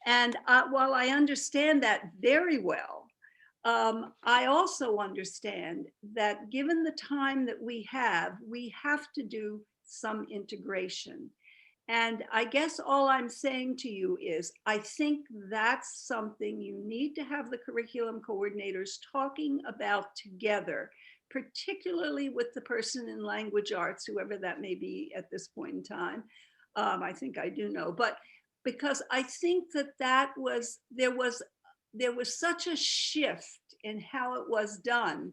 B: And while I understand that very well, I also understand that given the time that we have to do some integration. And I guess all I'm saying to you is, I think that's something you need to have the curriculum coordinators talking about together, particularly with the person in language arts, whoever that may be at this point in time. I think I do know, but because I think that there was such a shift in how it was done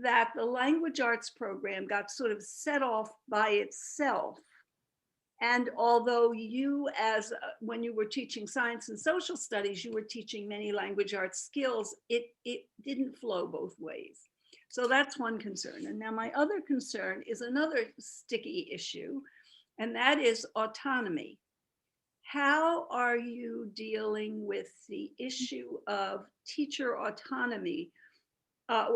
B: that the language arts program got sort of set off by itself. And although you, when you were teaching science and social studies, you were teaching many language arts skills, it didn't flow both ways. So that's one concern. And now my other concern is another sticky issue, and that is autonomy. How are you dealing with the issue of teacher autonomy? I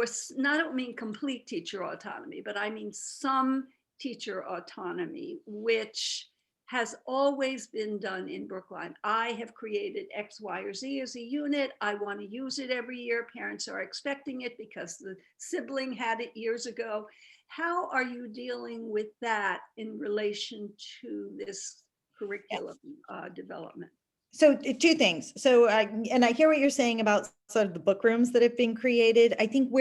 B: don't mean complete teacher autonomy, but I mean some teacher autonomy, which has always been done in Brookline. I have created X, Y, or Z as a unit. I want to use it every year. Parents are expecting it because the sibling had it years ago. How are you dealing with that in relation to this curriculum development?
D: So two things. So, and I hear what you're saying about sort of the book rooms that have been created. I think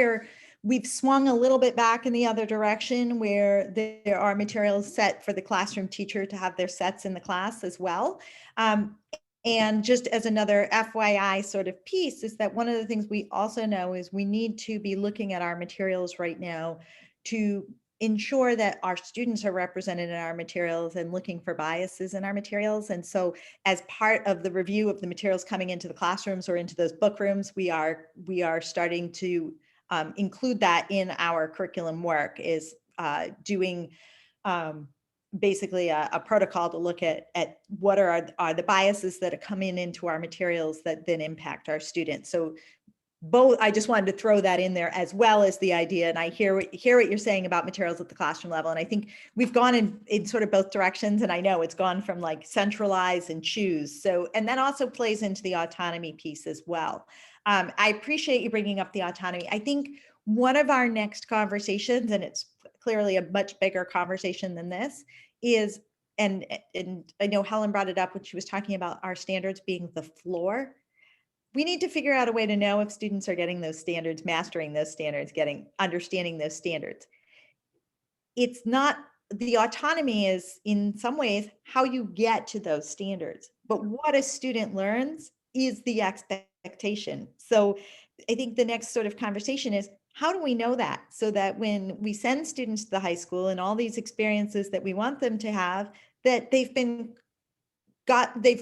D: we've swung a little bit back in the other direction where there are materials set for the classroom teacher to have their sets in the class as well. And just as another FYI sort of piece is that one of the things we also know is we need to be looking at our materials right now to ensure that our students are represented in our materials and looking for biases in our materials. And so as part of the review of the materials coming into the classrooms or into those book rooms, we are starting to include that in our curriculum work, is doing basically a protocol to look at what are the biases that are coming into our materials that then impact our students. So both, I just wanted to throw that in there, as well as the idea, and I hear what you're saying about materials at the classroom level. And I think we've gone in sort of both directions, and I know it's gone from like centralize and choose. So, and that also plays into the autonomy piece as well. I appreciate you bringing up the autonomy. I think one of our next conversations, and it's clearly a much bigger conversation than this, is, and I know Helen brought it up when she was talking about our standards being the floor. We need to figure out a way to know if students are getting those standards, mastering those standards, understanding those standards. It's not, the autonomy is in some ways how you get to those standards, but what a student learns is the expectation. So I think the next sort of conversation is, how do we know that, so that when we send students to the high school and all these experiences that we want them to have, that they've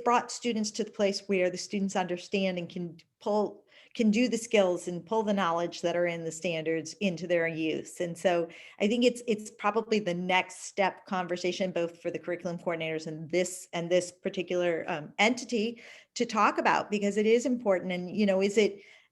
D: brought students to the place where the students understand and can do the skills and pull the knowledge that are in the standards into their use. And so I think it's probably the next step conversation, both for the curriculum coordinators and this particular entity, to talk about, because it is important. And,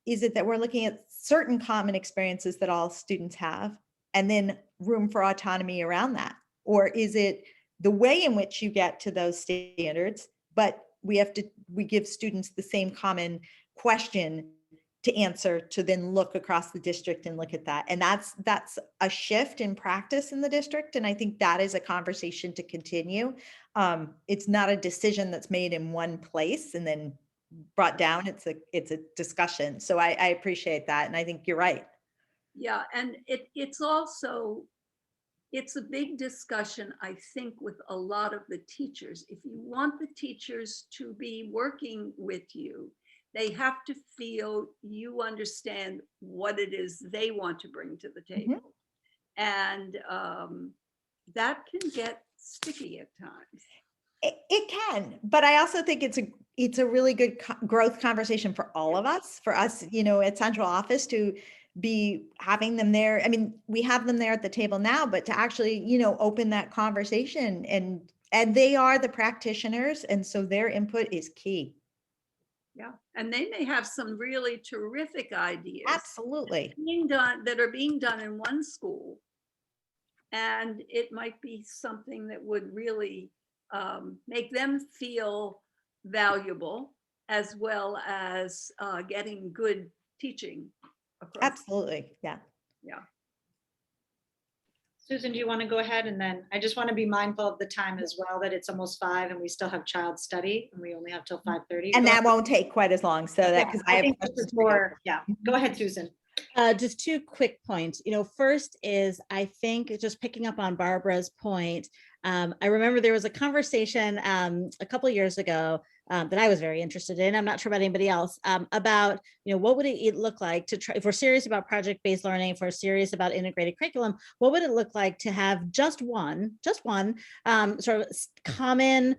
D: is it that we're looking at certain common experiences that all students have, and then room for autonomy around that? Or is it the way in which you get to those standards, but we give students the same common question to answer, to then look across the district and look at that? And that's a shift in practice in the district. And I think that is a conversation to continue. It's not a decision that's made in one place and then brought down. It's a discussion. So I appreciate that. And I think you're right.
B: Yeah, and it's also, it's a big discussion, I think, with a lot of the teachers. If you want the teachers to be working with you, they have to feel you understand what it is they want to bring to the table. And that can get sticky at times.
D: It can, but I also think it's a really good growth conversation for all of us, for us, at central office, to be having them there. I mean, we have them there at the table now, but to actually, open that conversation, and they are the practitioners. And so their input is key.
B: Yeah, and they may have some really terrific ideas.
D: Absolutely.
B: That are being done in one school. And it might be something that would really make them feel valuable, as well as getting good teaching across.
D: Absolutely. Yeah.
B: Yeah.
A: Susan, do you want to go ahead? And then I just want to be mindful of the time as well, that it's almost 5 and we still have child study and we only have till 5:30.
D: And
A: Go
D: that
A: ahead.
D: won't take quite as long, so that,
A: Yeah,
D: because
A: I
D: I have
A: think this
D: questions
A: is
D: for you.
A: more, yeah, go ahead, Susan.
E: Just 2 quick points. First is, I think, just picking up on Barbara's point. I remember there was a conversation a couple of years ago that I was very interested in. I'm not sure about anybody else, about, what would it look like to try, if we're serious about project-based learning, if we're serious about integrated curriculum, what would it look like to have just one sort of common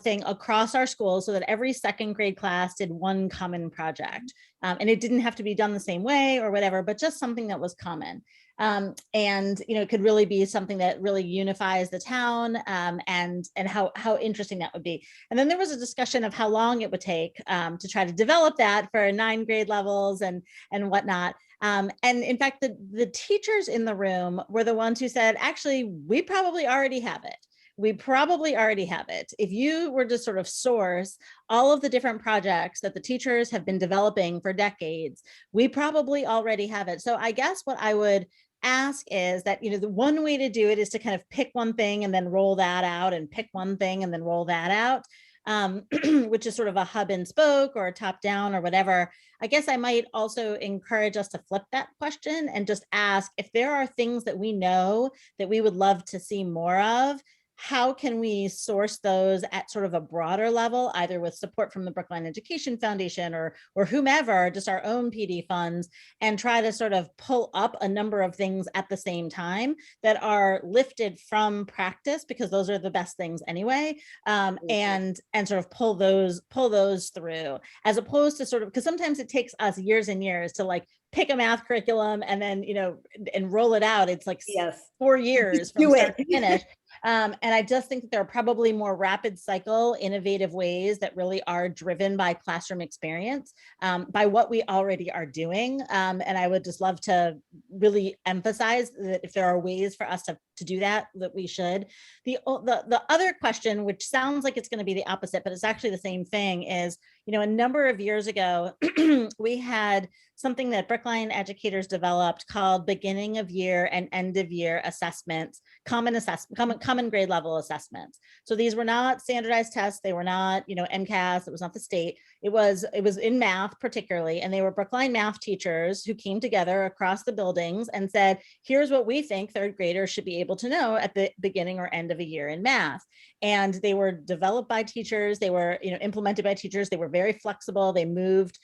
E: thing across our schools, so that every second grade class did one common project. And it didn't have to be done the same way or whatever, but just something that was common. And it could really be something that really unifies the town, and how interesting that would be. And then there was a discussion of how long it would take to try to develop that for 9 grade levels and whatnot. And in fact, the teachers in the room were the ones who said, actually, we probably already have it. We probably already have it. If you were to sort of source all of the different projects that the teachers have been developing for decades, we probably already have it. So I guess what I would ask is that, the one way to do it is to kind of pick one thing and then roll that out, and pick one thing and then roll that out, which is sort of a hub and spoke or a top down or whatever. I guess I might also encourage us to flip that question and just ask if there are things that we know that we would love to see more of. How can we source those at sort of a broader level, either with support from the Brookline Education Foundation or whomever, just our own PD funds, and try to sort of pull up a number of things at the same time that are lifted from practice, because those are the best things anyway, and sort of pull those through, as opposed to sort of, because sometimes it takes us years and years to like pick a math curriculum and then, and roll it out. It's like
D: Yes.
E: 4 years from
D: Do
E: start
D: it.
E: to finish. And I just think that there are probably more rapid cycle, innovative ways that really are driven by classroom experience, by what we already are doing. And I would just love to really emphasize that if there are ways for us to do that we should. The other question, which sounds like it's going to be the opposite, but it's actually the same thing, is, a number of years ago, we had something that Brookline educators developed called beginning of year and end of year assessments, common grade level assessments. So these were not standardized tests. They were not, MCAS. It was not the state. It was in math particularly. And they were Brookline math teachers who came together across the buildings and said, here's what we think third graders should be able to know at the beginning or end of a year in math. And they were developed by teachers. They were, implemented by teachers. They were very flexible. They moved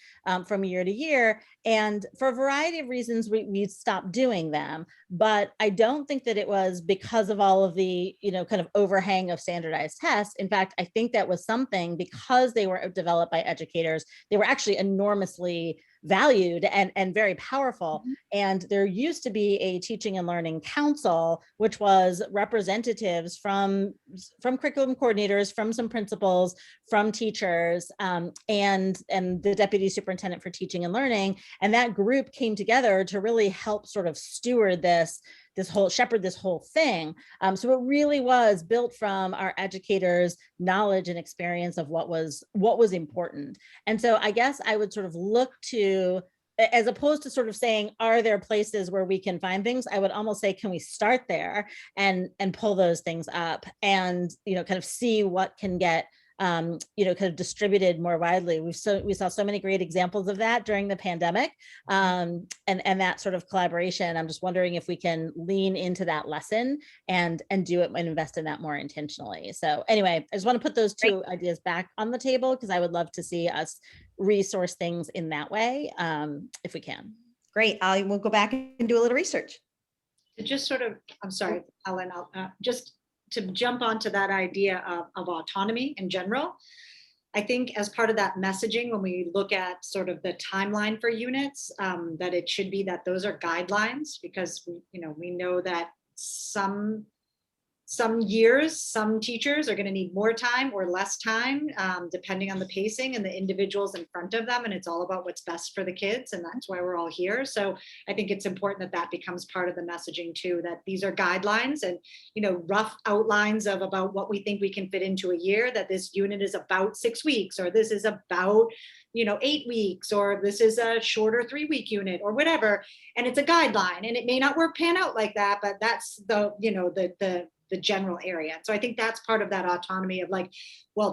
E: from year to year. And for a variety of reasons, we stopped doing them. But I don't think that it was because of all of the, kind of overhang of standardized tests. In fact, I think that was something, because they were developed by educators, they were actually enormously valued and very powerful.
A: Mm-hmm.
E: And there used to be a teaching and learning council, which was representatives from curriculum coordinators, from some principals, from teachers, and the deputy superintendent for teaching and learning. And that group came together to really help sort of steward shepherd this whole thing. So it really was built from our educators' knowledge and experience of what was important. And so I guess I would sort of look to, as opposed to sort of saying, are there places where we can find things? I would almost say, can we start there and pull those things up and, kind of see what can get kind of distributed more widely. We saw so many great examples of that during the pandemic, and that sort of collaboration. I'm just wondering if we can lean into that lesson and do it and invest in that more intentionally. So anyway, I just want to put those two ideas back on the table, because I would love to see us resource things in that way, if we can.
D: Great. We'll go back and do a little research.
A: Just sort of, I'm sorry, Ellen, just to jump onto that idea of autonomy in general. I think as part of that messaging, when we look at sort of the timeline for units, that it should be that those are guidelines, because we know that some some years, some teachers are going to need more time or less time, depending on the pacing and the individuals in front of them. And it's all about what's best for the kids. And that's why we're all here. So I think it's important that that becomes part of the messaging too, that these are guidelines and, you know, rough outlines of about what we think we can fit into a year, that this unit is about 6 weeks, or this is about, you know, 8 weeks, or this is a shorter 3-week unit or whatever. And it's a guideline, and it may not pan out like that, but that's the, you know, the general area. So I think that's part of that autonomy of like, well,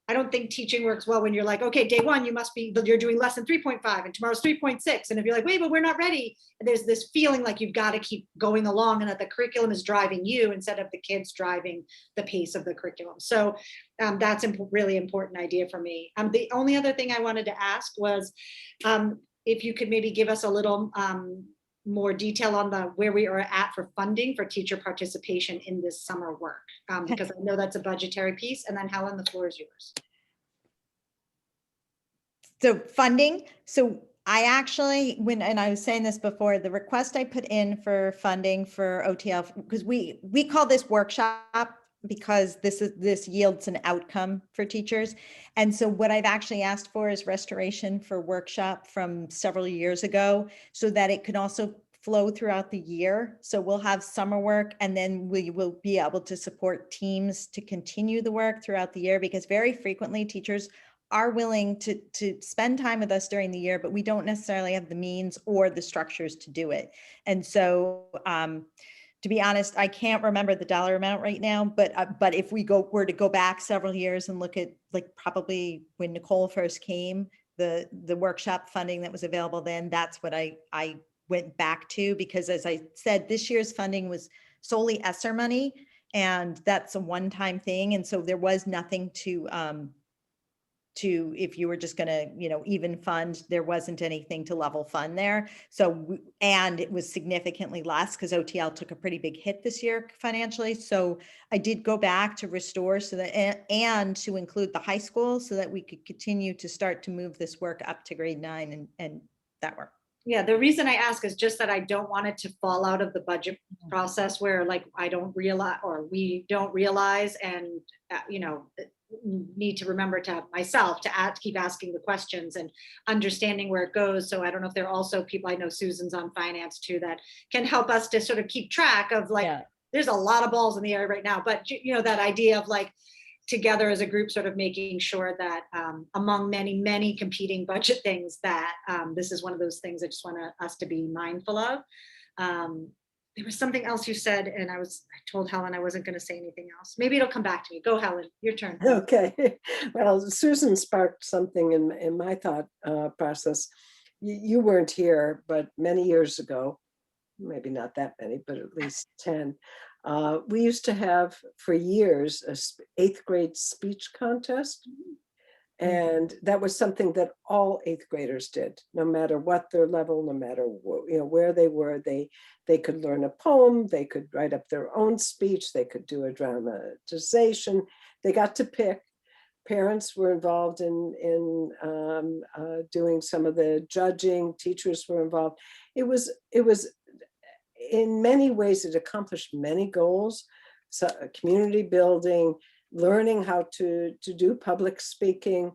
A: I don't think teaching works well when you're like, okay, day one, you're doing lesson 3.5 and tomorrow's 3.6. And if you're like, wait, but we're not ready. And there's this feeling like you've got to keep going along and that the curriculum is driving you instead of the kids driving the pace of the curriculum. So that's a really important idea for me. The only other thing I wanted to ask was if you could maybe give us a little more detail on where we are at for funding for teacher participation in this summer work, because I know that's a budgetary piece. And then Helen, the floor is yours.
D: So funding, so I actually, and I was saying this before, the request I put in for funding for OTL, because we call this workshop because this yields an outcome for teachers. And so what I've actually asked for is restoration for workshop from several years ago, so that it can also flow throughout the year. So we'll have summer work, and then we will be able to support teams to continue the work throughout the year, because very frequently teachers are willing to spend time with us during the year, but we don't necessarily have the means or the structures to do it. And so to be honest, I can't remember the dollar amount right now, but if we were to go back several years and look at, like, probably when Nicole first came, the workshop funding that was available then, that's what I went back to, because as I said, this year's funding was solely ESSER money, and that's a one-time thing. And so there was nothing to if you were just going to, you know, even fund, there wasn't anything to level fund there. So, and it was significantly less because OTL took a pretty big hit this year financially. So I did go back to restore so that, and to include the high school so that we could continue to start to move this work up to grade 9 and that work.
A: Yeah, the reason I ask is just that I don't want it to fall out of the budget process where, like, I don't realize, or we don't realize, and you know, need to remember to myself to keep asking the questions and understanding where it goes. So I don't know if there are also people, I know Susan's on finance too, that can help us to sort of keep track of, like, there's a lot of balls in the air right now, but you know, that idea of like together as a group, sort of making sure that among many competing budget things, that this is one of those things I just want us to be mindful of. There was something else you said, and I told Helen I wasn't going to say anything else. Maybe it'll come back to me. Go, Helen, your turn.
C: Okay. Well, Susan sparked something in my thought process. You weren't here, but many years ago, maybe not that many, but at least 10, we used to have for years a 8th grade speech contest. And that was something that all 8th graders did, no matter what their level, no matter where they were. They could learn a poem, they could write up their own speech, they could do a dramatization. They got to pick. Parents were involved in doing some of the judging. Teachers were involved. It was in many ways, it accomplished many goals. So community building, learning how to do public speaking.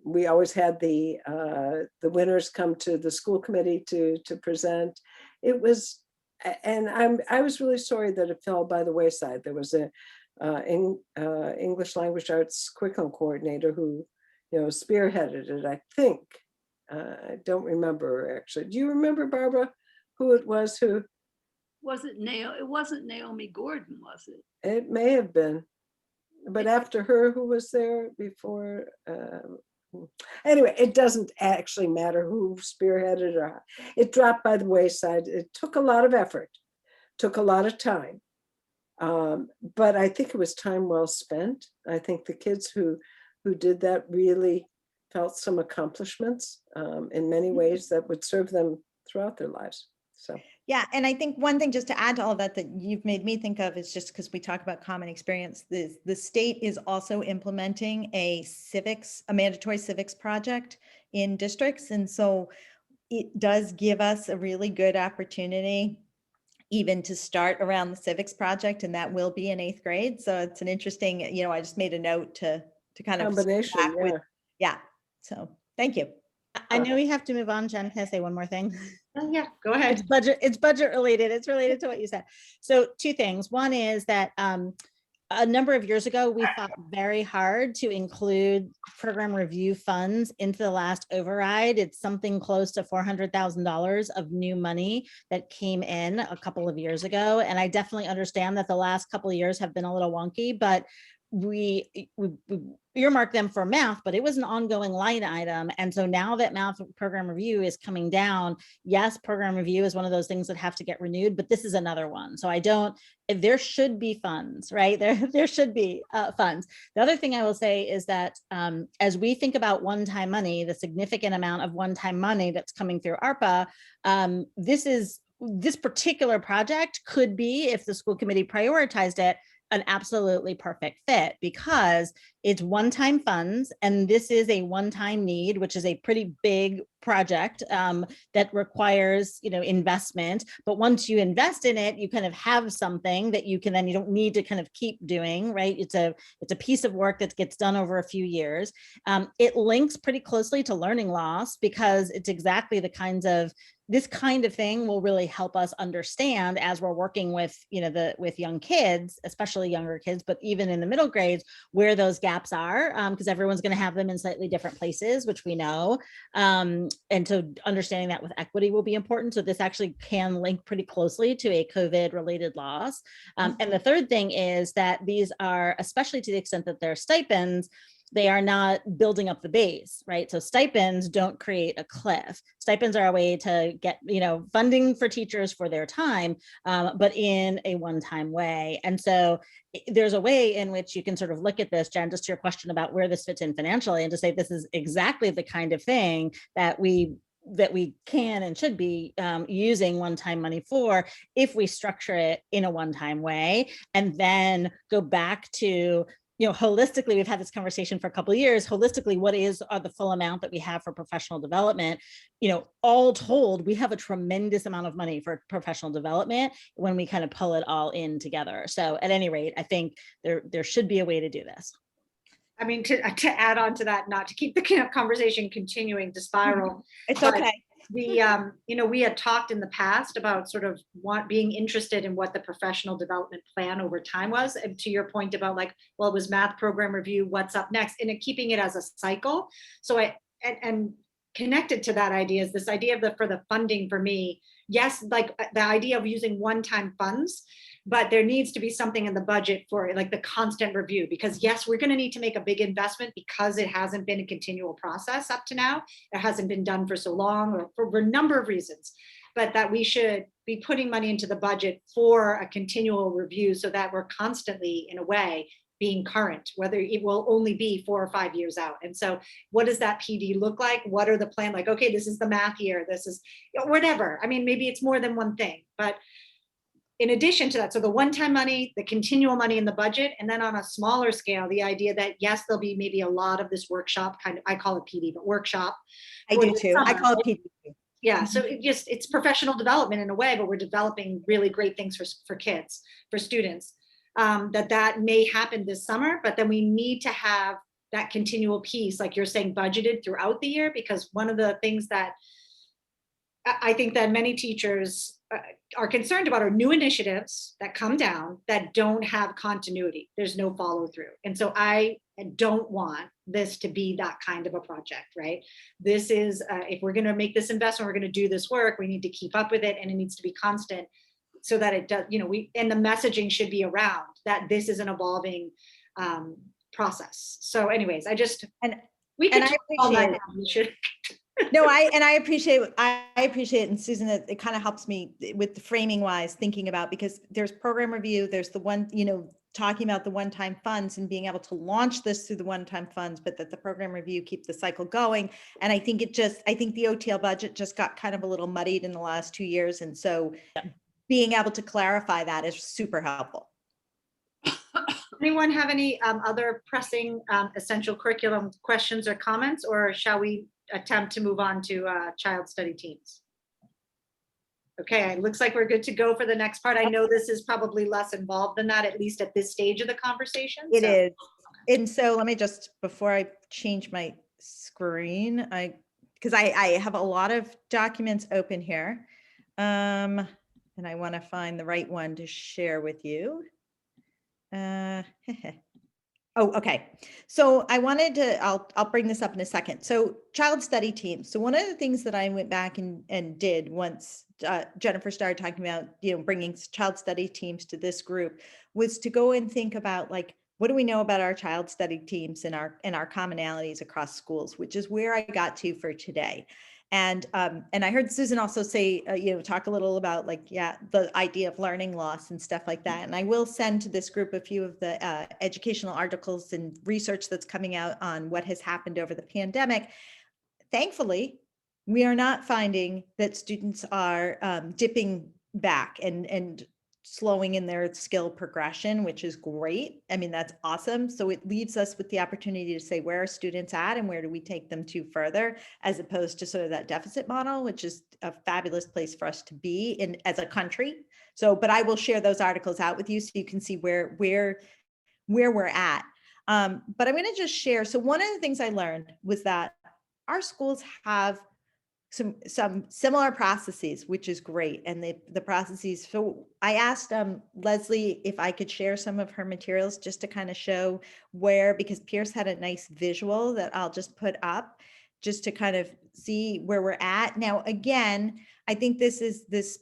C: We always had the winners come to the school committee to present. It was, and I was really sorry that it fell by the wayside. There was a English language arts curriculum coordinator who, spearheaded it, I think. I don't remember actually. Do you remember, Barbara, who it was who?
B: It wasn't Naomi Gordon, was it?
C: It may have been. But after her, who was there before? Anyway, it doesn't actually matter who spearheaded or it dropped by the wayside. It took a lot of effort, took a lot of time. But I think it was time well spent. I think the kids who did that really felt some accomplishments in many ways that would serve them throughout their lives. So.
D: Yeah, and I think one thing just to add to all of that you've made me think of is just because we talk about common experience, the state is also implementing a mandatory civics project in districts. And so it does give us a really good opportunity even to start around the civics project, and that will be in 8th grade. So it's an interesting, I just made a note to kind of circle
C: Combination,
D: back with,
C: yeah.
D: yeah. So thank you.
E: I know we have to move on. Jen, can I say one more thing?
A: Oh, yeah, go ahead.
E: It's budget related. It's related to what you said. So 2 things. One is that a number of years ago, we fought very hard to include program review funds into the last override. It's something close to $400,000 of new money that came in a couple of years ago. And I definitely understand that the last couple of years have been a little wonky, but we earmarked them for math, but it was an ongoing line item. And so now that math program review is coming down, yes, program review is one of those things that have to get renewed, but this is another one. So there should be funds, right? There should be funds. The other thing I will say is that as we think about one-time money, the significant amount of one-time money that's coming through ARPA, this particular project could be, if the school committee prioritized it, an absolutely perfect fit because it's one-time funds and this is a one-time need, which is a pretty big project that requires, investment. But once you invest in it, you kind of have something that you don't need to kind of keep doing, right? It's a piece of work that gets done over a few years. It links pretty closely to learning loss because it's exactly this kind of thing will really help us understand as we're working with, with young kids, especially younger kids, but even in the middle grades, where those gaps are, because everyone's going to have them in slightly different places, which we know. And so understanding that with equity will be important. So this actually can link pretty closely to a COVID related loss. And the third thing is that these are, especially to the extent that they're stipends, they are not building up the base, right? So stipends don't create a cliff. Stipends are a way to get, funding for teachers for their time, but in a one-time way. And so there's a way in which you can sort of look at this, Jen, just to your question about where this fits in financially, and to say this is exactly the kind of thing that we can and should be using one-time money for if we structure it in a one-time way, and then go back to, holistically, we've had this conversation for a couple of years. Holistically, what are the full amount that we have for professional development? All told, we have a tremendous amount of money for professional development when we kind of pull it all in together. So at any rate, I think there should be a way to do this.
A: I mean, to add on to that, not to keep the conversation continuing to spiral.
D: It's okay.
A: We had talked in the past about sort of being interested in what the professional development plan over time was. And to your point about it was math program review, what's up next, and keeping it as a cycle. So and connected to that idea is this idea for the funding for me. Yes, the idea of using one-time funds, but there needs to be something in the budget for the constant review, because yes, we're going to need to make a big investment because it hasn't been a continual process up to now. It hasn't been done for so long, or for a number of reasons, but that we should be putting money into the budget for a continual review so that we're constantly, in a way, being current, whether it will only be 4 or 5 years out. And so what does that PD look like? What are the plan? Okay, this is the math year. This is whatever. I mean, maybe it's more than one thing, but in addition to that, so the one-time money, the continual money in the budget, and then on a smaller scale, the idea that yes, there'll be maybe a lot of this workshop I call it PD, but workshop.
D: I do too. I call it PD.
A: Yeah, so it's professional development in a way, but we're developing really great things for kids, for students. That may happen this summer, but then we need to have that continual piece, like you're saying, budgeted throughout the year, because one of the things that I think that many teachers are concerned about are new initiatives that come down that don't have continuity. There's no follow through. And so I don't want this to be that kind of a project, right? This is, if we're going to make this investment, we're going to do this work, we need to keep up with it, and it needs to be constant so that it does, and the messaging should be around that this is an evolving process. So anyways, I appreciate it.
D: No, I appreciate it. And Susan, it kind of helps me with the framing wise thinking about, because there's program review, there's the one, talking about the one-time funds and being able to launch this through the one-time funds, but that the program review keep the cycle going. And I think the OTL budget just got kind of a little muddied in the last 2 years. And so being able to clarify that is super helpful.
A: Anyone have any other pressing essential curriculum questions or comments, or shall we attempt to move on to child study teams? Okay, it looks like we're good to go for the next part. I know this is probably less involved than that, at least at this stage of the conversation.
D: It
A: so-
D: is. And so let me just, before I change my screen, because I have a lot of documents open here. And I want to find the right one to share with you. Oh, okay. So I wanted to, I'll bring this up in a second. So child study teams. So one of the things that I went back and did once Jennifer started talking about, bringing child study teams to this group was to go and think about like, what do we know about our child study teams and our commonalities across schools, which is where I got to for today. And I heard Susan also say, talk a little about like, the idea of learning loss and stuff like that. And I will send to this group a few of the educational articles and research that's coming out on what has happened over the pandemic. Thankfully, we are not finding that students are dipping back and slowing in their skill progression, which is great. I mean, that's awesome. So it leaves us with the opportunity to say, where are students at and where do we take them to further, as opposed to sort of that deficit model, which is a fabulous place for us to be in as a country. So, but I will share those articles out with you so you can see where we're at. But I'm going to just share. So one of the things I learned was that our schools have some similar processes, which is great. And the processes, so I asked Leslie if I could share some of her materials just to kind of show where, because Pierce had a nice visual that I'll just put up just to kind of see where we're at. Now, again, I think this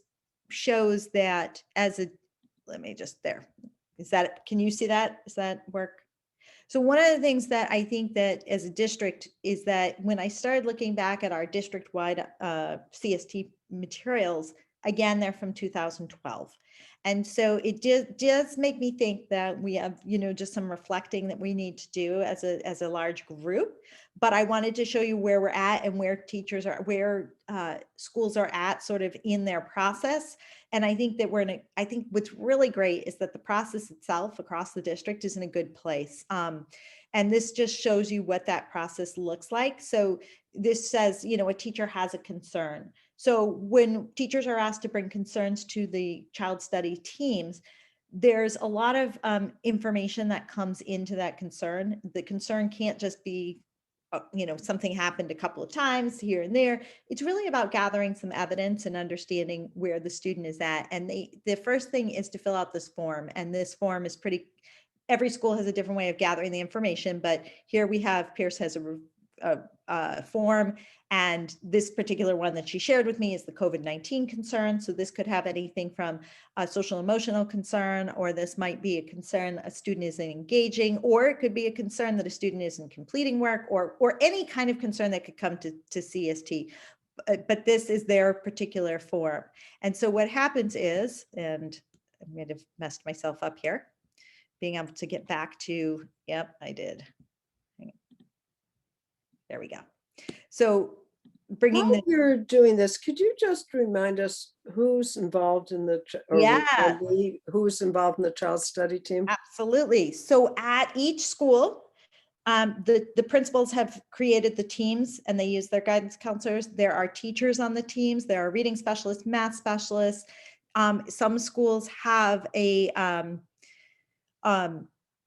D: shows that let me just can you see that? Does that work? So one of the things that I think that as a district is that when I started looking back at our district-wide CST materials, again, they're from 2012. And so it does make me think that we have, just some reflecting that we need to do as a large group. But I wanted to show you where we're at and where teachers are, where schools are at sort of in their process. And I think that I think what's really great is that the process itself across the district is in a good place. And this just shows you what that process looks like. So this says, a teacher has a concern. So when teachers are asked to bring concerns to the child study teams, there's a lot of information that comes into that concern. The concern can't just be, something happened a couple of times here and there. It's really about gathering some evidence and understanding where the student is at. And the first thing is to fill out this form. And this form is every school has a different way of gathering the information, but here we have, Pierce has a form, and this particular one that she shared with me is the COVID-19 concern. So this could have anything from a social emotional concern, or this might be a concern a student isn't engaging, or it could be a concern that a student isn't completing work, or any kind of concern that could come to CST. But this is their particular form. And so what happens is, and I might have messed myself up here, being able to get back to, yep, I did. There we go. So bringing
C: While you're doing this, could you just remind us who's involved in who's involved in the child study team?
D: Absolutely. So at each school, the principals have created the teams and they use their guidance counselors. There are teachers on the teams. There are reading specialists, math specialists. Some schools have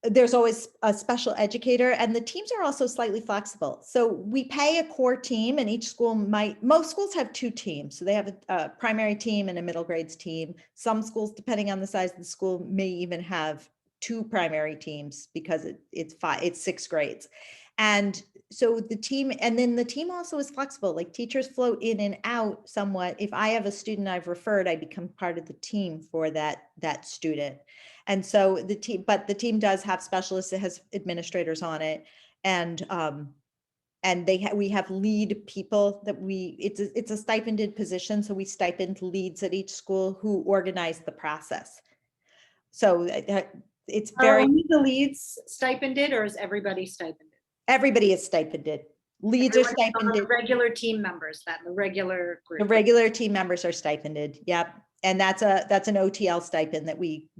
D: there's always a special educator, and the teams are also slightly flexible. So we pay a core team, and each school most schools have two teams. So they have a primary team and a middle grades team. Some schools, depending on the size of the school, may even have two primary teams because it's 6 grades. And so the team also is flexible. Like teachers float in and out somewhat. If I have a student I've referred, I become part of the team for that student. And so the team does have specialists. It has administrators on it, and we have lead people that it's a stipended position. So we stipend leads at each school who organize the process. So it's
A: Are only the leads stipended, or is everybody stipended?
D: Everybody is stipended. Leads are stipended.
A: The regular team members, the regular group.
D: The regular team members are stipended. Yep. And that's an OTL stipend that we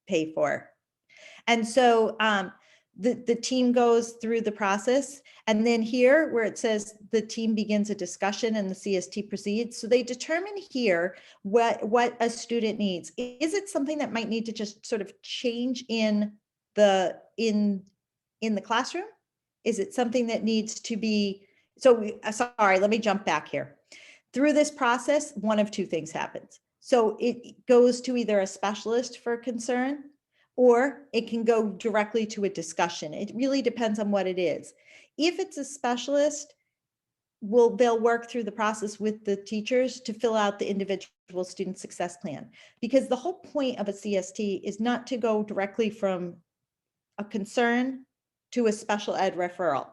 D: pay for. And so the team goes through the process. And then here where it says the team begins a discussion and the CST proceeds. So they determine here what a student needs. Is it something that might need to just sort of change in the classroom? Is it something that needs to be, sorry, let me jump back here. Through this process, one of two things happens. So it goes to either a specialist for concern, or it can go directly to a discussion. It really depends on what it is. If it's a specialist, they'll work through the process with the teachers to fill out the individual student success plan. Because the whole point of a CST is not to go directly from a concern to a special ed referral.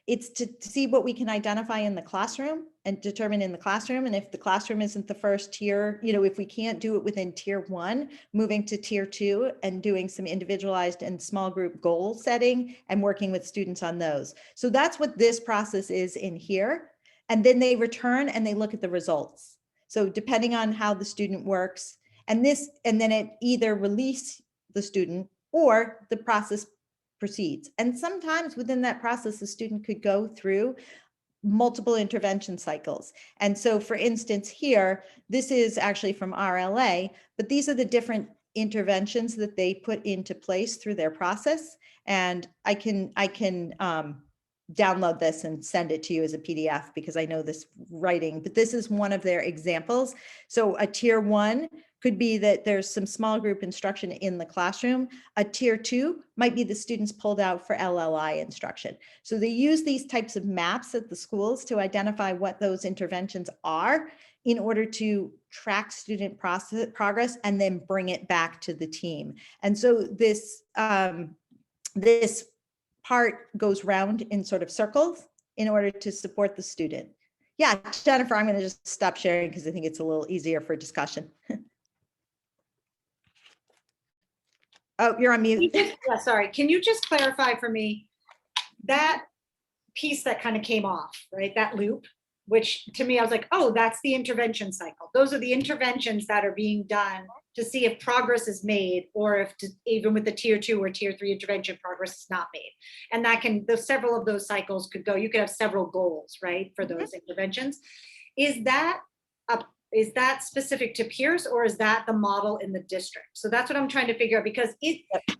D: It's to see what we can identify in the classroom and determine in the classroom. And if the classroom isn't the first tier, if we can't do it within tier 1, moving to tier 2 and doing some individualized and small group goal setting and working with students on those. So that's what this process is in here. And then they return and they look at the results. So depending on how the student works, and then it either release the student or the process proceeds. And sometimes within that process, the student could go through multiple intervention cycles. And so for instance, here, this is actually from RLA, but these are the different interventions that they put into place through their process. And I can download this and send it to you as a PDF because I know this writing, but this is one of their examples. So a tier 1 could be that there's some small group instruction in the classroom. A tier 2 might be the students pulled out for LLI instruction. So they use these types of maps at the schools to identify what those interventions are in order to track student progress and then bring it back to the team. And so this part goes round in sort of circles in order to support the student. Yeah, Jennifer, I'm going to just stop sharing because I think it's a little easier for discussion. Oh, you're on mute.
A: Yeah, sorry. Can you just clarify for me that piece that kind of came off, right? That loop, which to me, I was like, oh, that's the intervention cycle. Those are the interventions that are being done to see if progress is made, or if even with the tier 2 or tier 3 intervention, progress is not made. And that can, several of those cycles could go, you could have several goals, right, for those interventions. Is that specific to Pierce, or is that the model in the district? So that's what I'm trying to figure out, because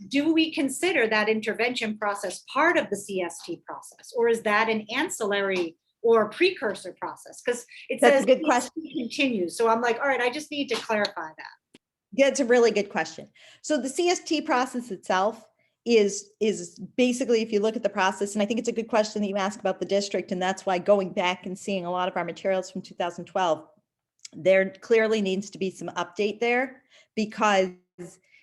A: do we consider that intervention process part of the CST process, or is that an ancillary or precursor process? Because it says
D: a good question.
A: Continues. So I'm like, all right, I just need to clarify that.
D: Yeah, it's a really good question. So the CST process itself is basically, if you look at the process, and I think it's a good question that you ask about the district, and that's why going back and seeing a lot of our materials from 2012, there clearly needs to be some update there, because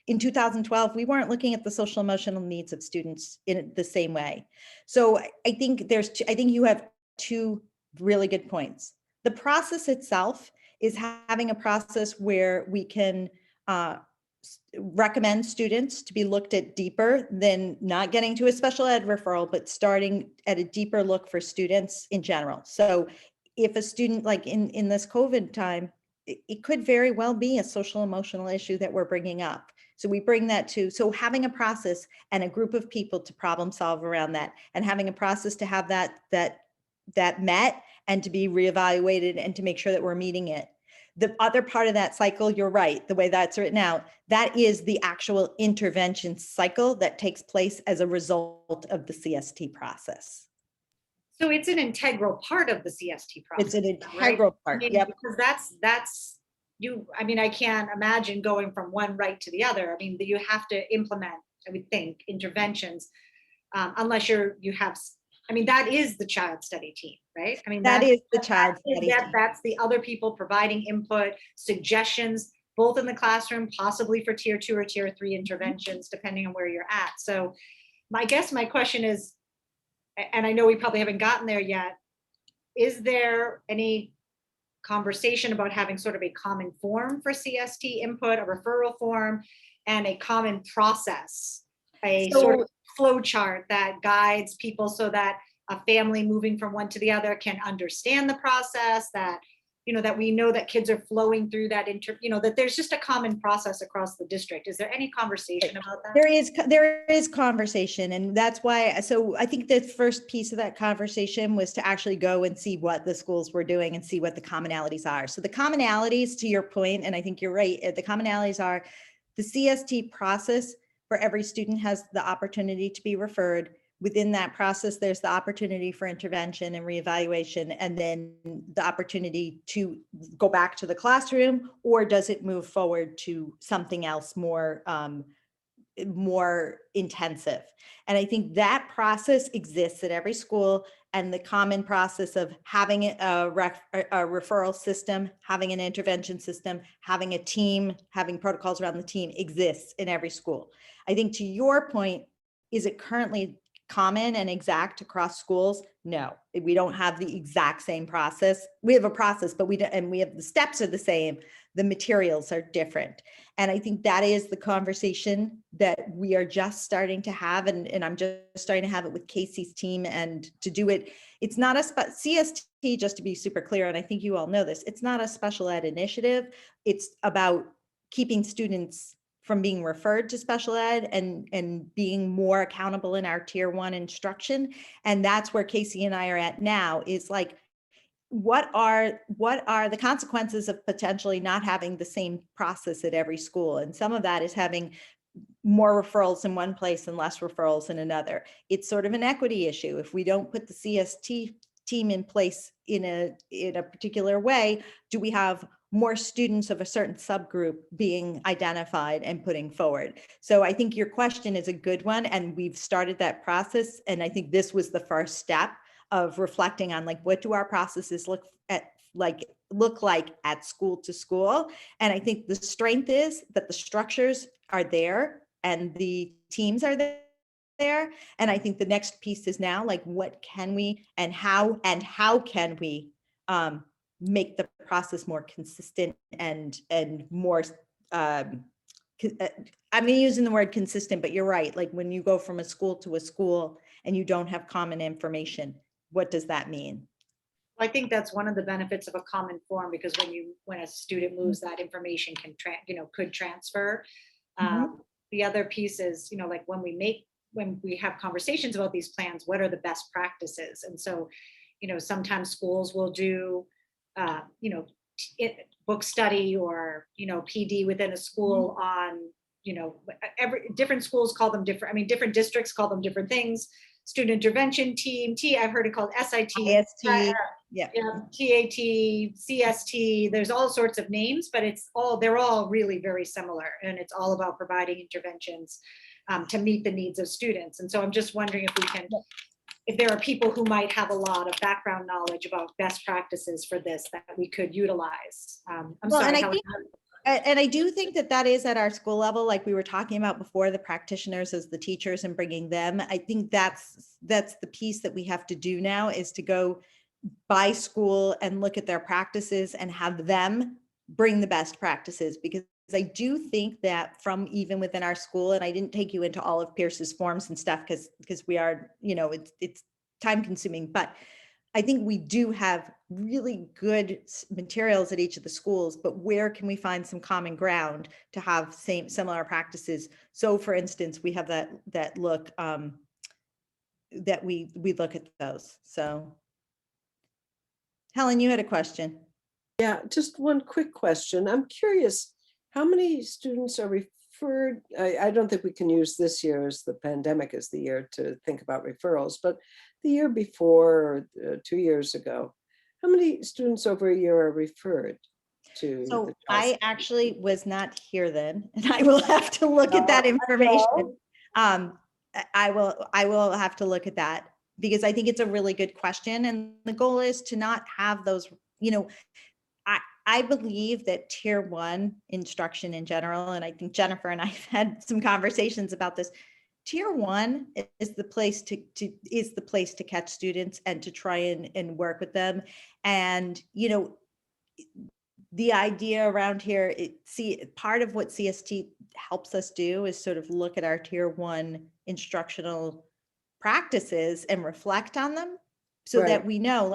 D: in 2012, we weren't looking at the social emotional needs of students in the same way. So I think you have two really good points. The process itself is having a process where we can recommend students to be looked at deeper than not getting to a special ed referral, but starting at a deeper look for students in general. So if a student, like in this COVID time, it could very well be a social emotional issue that we're bringing up. So we bring that to, so having a process and a group of people to problem solve around that, and having a process to have that met and to be reevaluated and to make sure that we're meeting it. The other part of that cycle, you're right, the way that's written out, that is the actual intervention cycle that takes place as a result of the CST process.
A: So it's an integral part of the CST process.
D: It's an integral part. Yep.
A: Because that's you. I mean, I can't imagine going from one right to the other. I mean, you have to implement, I would think, interventions, unless you have. I mean, that is the child study team, right? I mean,
D: that is the child study team.
A: That's the other people providing input, suggestions, both in the classroom, possibly for tier 2 or tier 3 interventions, depending on where you're at. So my question is, and I know we probably haven't gotten there yet, is there any conversation about having sort of a common form for CST input, a referral form, and a common process, sort of flow chart that guides people so that a family moving from one to the other can understand the process, that that we know that kids are flowing through that that there's just a common process across the district. Is there any conversation about that?
D: There is conversation, and that's why, so I think the first piece of that conversation was to actually go and see what the schools were doing and see what the commonalities are. So the commonalities, to your point, and I think you're right, the commonalities are the CST process for every student has the opportunity to be referred. Within that process, there's the opportunity for intervention and reevaluation, and then the opportunity to go back to the classroom, or does it move forward to something else more intensive? And I think that process exists at every school, and the common process of having a referral system, having an intervention system, having a team, having protocols around the team exists in every school. I think to your point, is it currently common and exact across schools? No, we don't have the exact same process. We have a process, but we don't, and we have the steps are the same. The materials are different. And I think that is the conversation that we are just starting to have. And I'm just starting to have it with Casey's team, and to do it. It's not a CST, just to be super clear. And I think you all know this, it's not a special ed initiative. It's about keeping students from being referred to special ed and being more accountable in our tier 1 instruction. And that's where Casey and I are at now, is like, what are the consequences of potentially not having the same process at every school? And some of that is having more referrals in one place and less referrals in another. It's sort of an equity issue. If we don't put the CST team in place in a particular way, do we have more students of a certain subgroup being identified and putting forward? So I think your question is a good one, and we've started that process. And I think this was the first step of reflecting on, like, what do our processes look like at school to school? And I think the strength is that the structures are there and the teams are there. And I think the next piece is now, like, what can we and how can we make the process more consistent and more I'm using the word consistent, but you're right. Like, when you go from a school to a school and you don't have common information, what does that mean?
A: I think that's one of the benefits of a common form, because when a student moves, that information could transfer. The other piece is, like, when we have conversations about these plans, what are the best practices? And so, sometimes schools will do, book study or, PD within a school on, different schools call them different. Different districts call them different things. Student intervention team, I've heard it called SIT,
D: IST, yeah,
A: TAT, CST. There's all sorts of names, but they're all really very similar, and it's all about providing interventions to meet the needs of students. And so I'm just wondering if there are people who might have a lot of background knowledge about best practices for this that we could utilize.
D: And I do think that is at our school level, like we were talking about before, the practitioners as the teachers and bringing them. I think that's the piece that we have to do now, is to go by school and look at their practices and have them bring the best practices. Because I do think that from even within our school, and I didn't take you into all of Pierce's forms and stuff because we are, it's time consuming, but I think we do have really good materials at each of the schools, but where can we find some common ground to have similar practices? So for instance, we have that look that we look at those. So Helen, you had a question.
C: Yeah, just one quick question. I'm curious, how many students are referred? I don't think we can use this year as the pandemic as the year to think about referrals, but the year before, or 2 years ago, how many students over a year are referred to?
D: So I actually was not here then, and I will have to look at that information. I will have to look at that, because I think it's a really good question. And the goal is to not have those, I believe that tier 1 instruction in general, and I think Jennifer and I have had some conversations about this, tier 1 is the place to catch students and to try and work with them. And, the idea around here, part of what CST helps us do is sort of look at our tier 1 instructional practices and reflect on them, so that we know,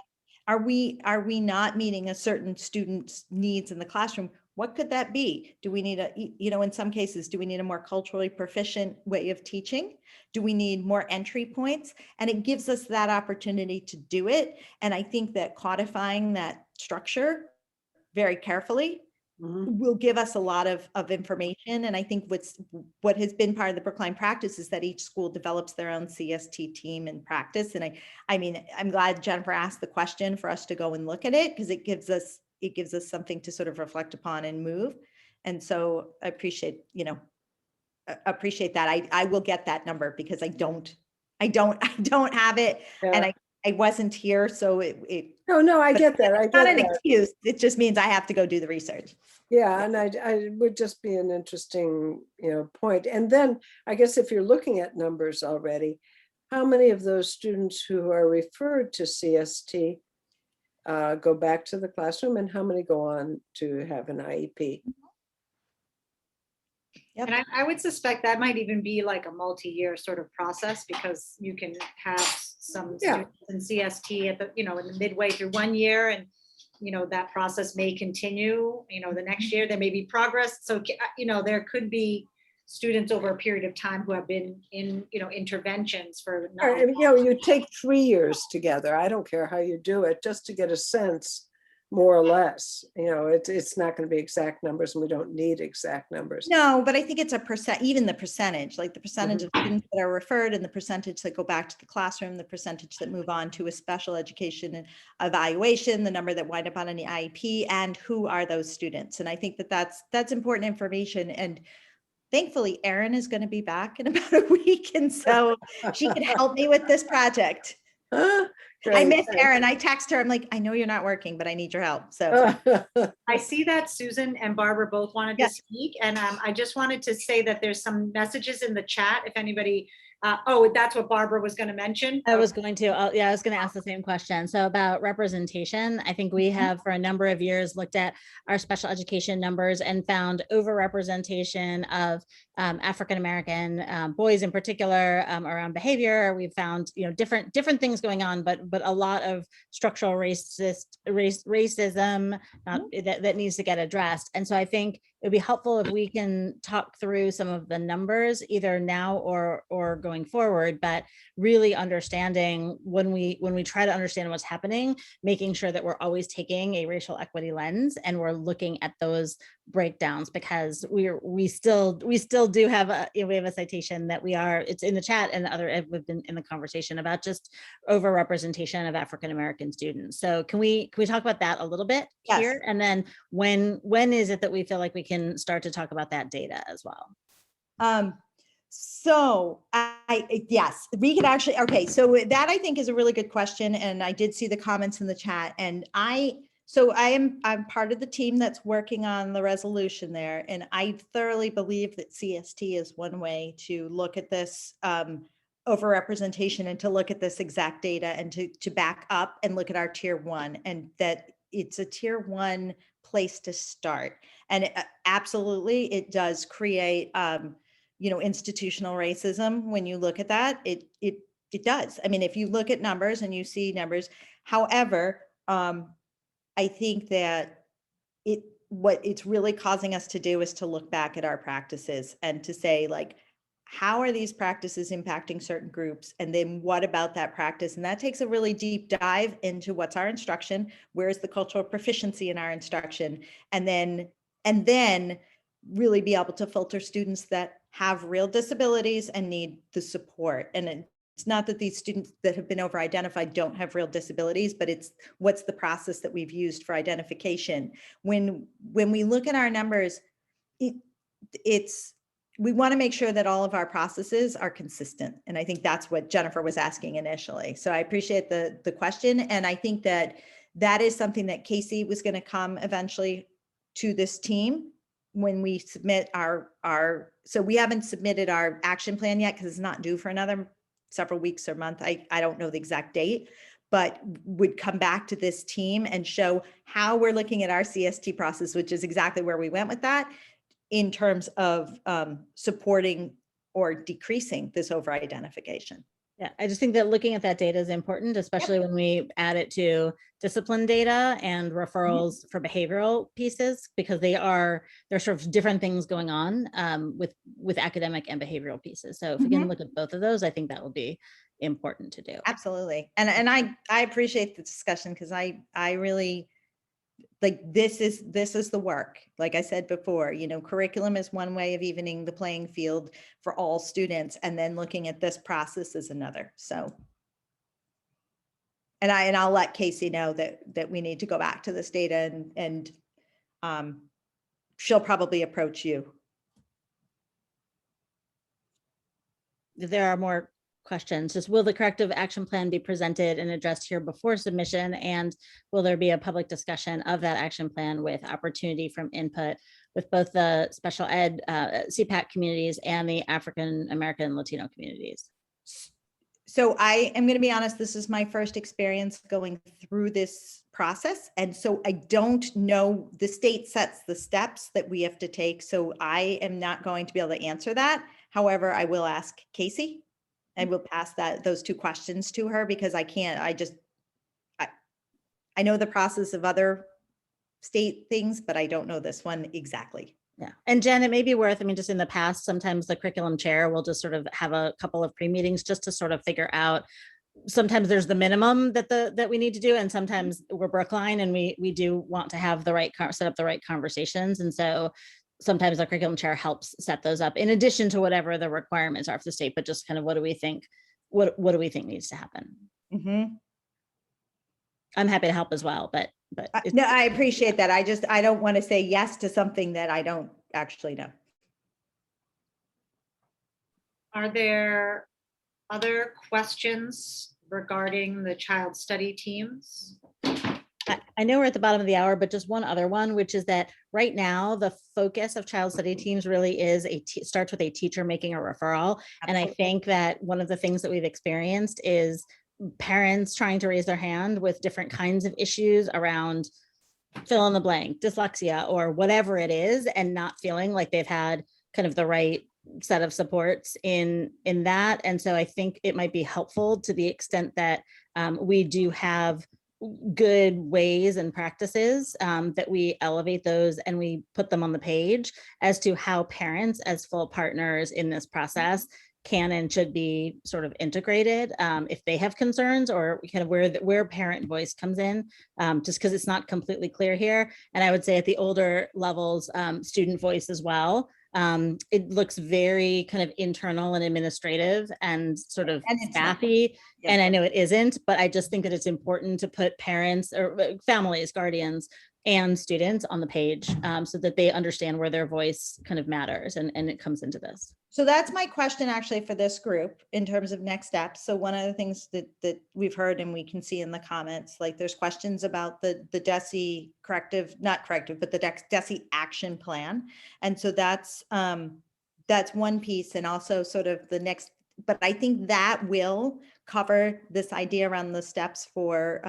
D: Are we not meeting a certain student's needs in the classroom? What could that be? Do we need in some cases, do we need a more culturally proficient way of teaching? Do we need more entry points? And it gives us that opportunity to do it. And I think that codifying that structure very carefully
C: Mhm.
D: will give us a lot of information. And I think what has been part of the Brookline practice is that each school develops their own CST team and practice. And I mean, I'm glad Jennifer asked the question for us to go and look at it, because it gives us something to sort of reflect upon and move. And so I appreciate that. I will get that number, because I don't have it. And
C: Yeah.
D: I wasn't here. So
C: No, I
D: but
C: get that. I
D: it's not
C: get
D: an
C: that.
D: excuse. It just means I have to go do the research.
C: Yeah, and I would just be an interesting, point. And then I guess if you're looking at numbers already, how many of those students who are referred to CST go back to the classroom, and how many go on to have an IEP?
D: Yep.
A: And I would suspect that might even be like a multi-year sort of process, because you can have some
C: Yeah.
A: students in CST at the, in the midway through 1 year, and that process may continue, the next year there may be progress. So, there could be students over a period of time who have been in, interventions for.
C: Or, you take 3 years together. I don't care how you do it, just to get a sense, more or less. It's not going to be exact numbers, and we don't need exact numbers.
D: No, but I think it's a percent, even the percentage, like the percentage of students that are referred and the percentage that go back to the classroom, the percentage that move on to a special education and evaluation, the number that wind up on an IEP, and who are those students. And I think that that's important information. And thankfully, Erin is going to be back in about a week. And so she can help me with this project. I miss Erin. I text her. I'm like, I know you're not working, but I need your help. So
A: I see that Susan and Barbara both wanted to speak, and I just wanted to say that there's some messages in the chat. If anybody, that's what Barbara was going to mention.
E: I was going to ask the same question. So about representation, I think we have for a number of years looked at our special education numbers and found overrepresentation of African-American boys in particular around behavior. We've found, different things going on, but a lot of structural racism that needs to get addressed. And so I think it'd be helpful if we can talk through some of the numbers either now or going forward, but really understanding when we try to understand what's happening, making sure that we're always taking a racial equity lens and we're looking at those breakdowns, because we still do have a citation that it's in the chat, and we've been in the conversation about just overrepresentation of African-American students. So can we talk about that a little bit here? And then when is it that we feel like we can start to talk about that data as well?
D: So yes, we could actually, okay. So that I think is a really good question. And I did see the comments in the chat, and I'm part of the team that's working on the resolution there. And I thoroughly believe that CST is one way to look at this overrepresentation, and to look at this exact data, and to back up and look at our tier 1, and that it's a tier 1 place to start. And absolutely, it does create, institutional racism. When you look at that, it does. I mean, if you look at numbers and you see numbers, however, I think that what it's really causing us to do is to look back at our practices and to say, like, how are these practices impacting certain groups? And then what about that practice? And that takes a really deep dive into what's our instruction, where's the cultural proficiency in our instruction, and then really be able to filter students that have real disabilities and need the support. And it's not that these students that have been over-identified don't have real disabilities, but it's what's the process that we've used for identification. When we look at our numbers, we want to make sure that all of our processes are consistent. And I think that's what Jennifer was asking initially. So I appreciate the question. And I think that is something that Casey was going to come eventually to this team when we submit so we haven't submitted our action plan yet, because it's not due for another several weeks or month. I don't know the exact date, but would come back to this team and show how we're looking at our CST process, which is exactly where we went with that, in terms of supporting or decreasing this over-identification.
E: Yeah, I just think that looking at that data is important, especially when we add it to discipline data and referrals for behavioral pieces, because there's sort of different things going on with academic and behavioral pieces. So if we can look at both of those, I think that would be important to do.
D: Absolutely. And I appreciate the discussion because I really like this is the work. Like I said before, curriculum is one way of evening the playing field for all students, and then looking at this process is another. So and I'll let Casey know that we need to go back to this data and she'll probably approach you.
E: If there are more questions, just will the corrective action plan be presented and addressed here before submission? And will there be a public discussion of that action plan with opportunity from input with both the special ed CPAC communities and the African American Latino communities?
D: So I am going to be honest, this is my first experience going through this process. And so I don't know, the state sets the steps that we have to take. So I am not going to be able to answer that. However, I will ask Casey. I will pass those two questions to her because I know the process of other state things, but I don't know this one exactly.
E: Yeah. And Jen, it may be worth, just in the past, sometimes the curriculum chair will just sort of have a couple of pre-meetings just to sort of figure out, sometimes there's the minimum that we need to do. And sometimes we're Brookline and we do want to have set up the right conversations. And so sometimes the curriculum chair helps set those up in addition to whatever the requirements are for the state, but just kind of what do we think needs to happen?
D: Mm-hmm.
E: I'm happy to help as well, but
D: no, I appreciate that. I don't want to say yes to something that I don't actually know.
A: Are there other questions regarding the child study teams?
E: I know we're at the bottom of the hour, but just one other one, which is that right now the focus of child study teams really is starts with a teacher making a referral. Absolutely. And I think that one of the things that we've experienced is parents trying to raise their hand with different kinds of issues around fill in the blank, dyslexia, or whatever it is, and not feeling like they've had kind of the right set of supports in that. And so I think it might be helpful to the extent that we do have good ways and practices that we elevate those and we put them on the page as to how parents as full partners in this process can and should be sort of integrated if they have concerns, or kind of where parent voice comes in, just because it's not completely clear here. And I would say at the older levels, student voice as well. It looks very kind of internal and administrative and sort of staffy. And I know it isn't, but I just think that it's important to put parents or families, guardians, and students on the page so that they understand where their voice kind of matters and it comes into this.
D: So that's my question actually for this group in terms of next steps. So one of the things that we've heard and we can see in the comments, like there's questions about the DESE not corrective, but the DESE action plan. And so that's one piece, and also sort of the next, but I think that will cover this idea around the steps for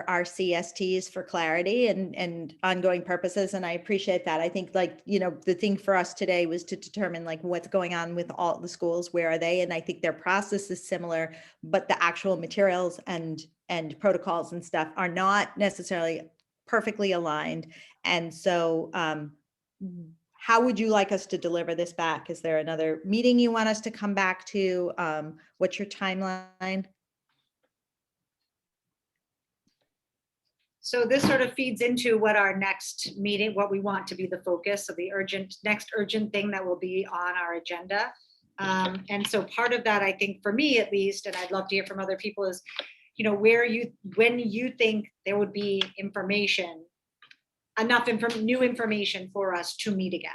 D: our CSTs for clarity and ongoing purposes. And I appreciate that. I think the thing for us today was to determine what's going on with all the schools, where are they? And I think their process is similar, but the actual materials and protocols and stuff are not necessarily perfectly aligned. And so how would you like us to deliver this back? Is there another meeting you want us to come back to? What's your timeline?
A: So this sort of feeds into what our next meeting, what we want to be the focus of the next urgent thing that will be on our agenda. And so part of that, I think for me at least, and I'd love to hear from other people, is, when you think there would be enough new information for us to meet again,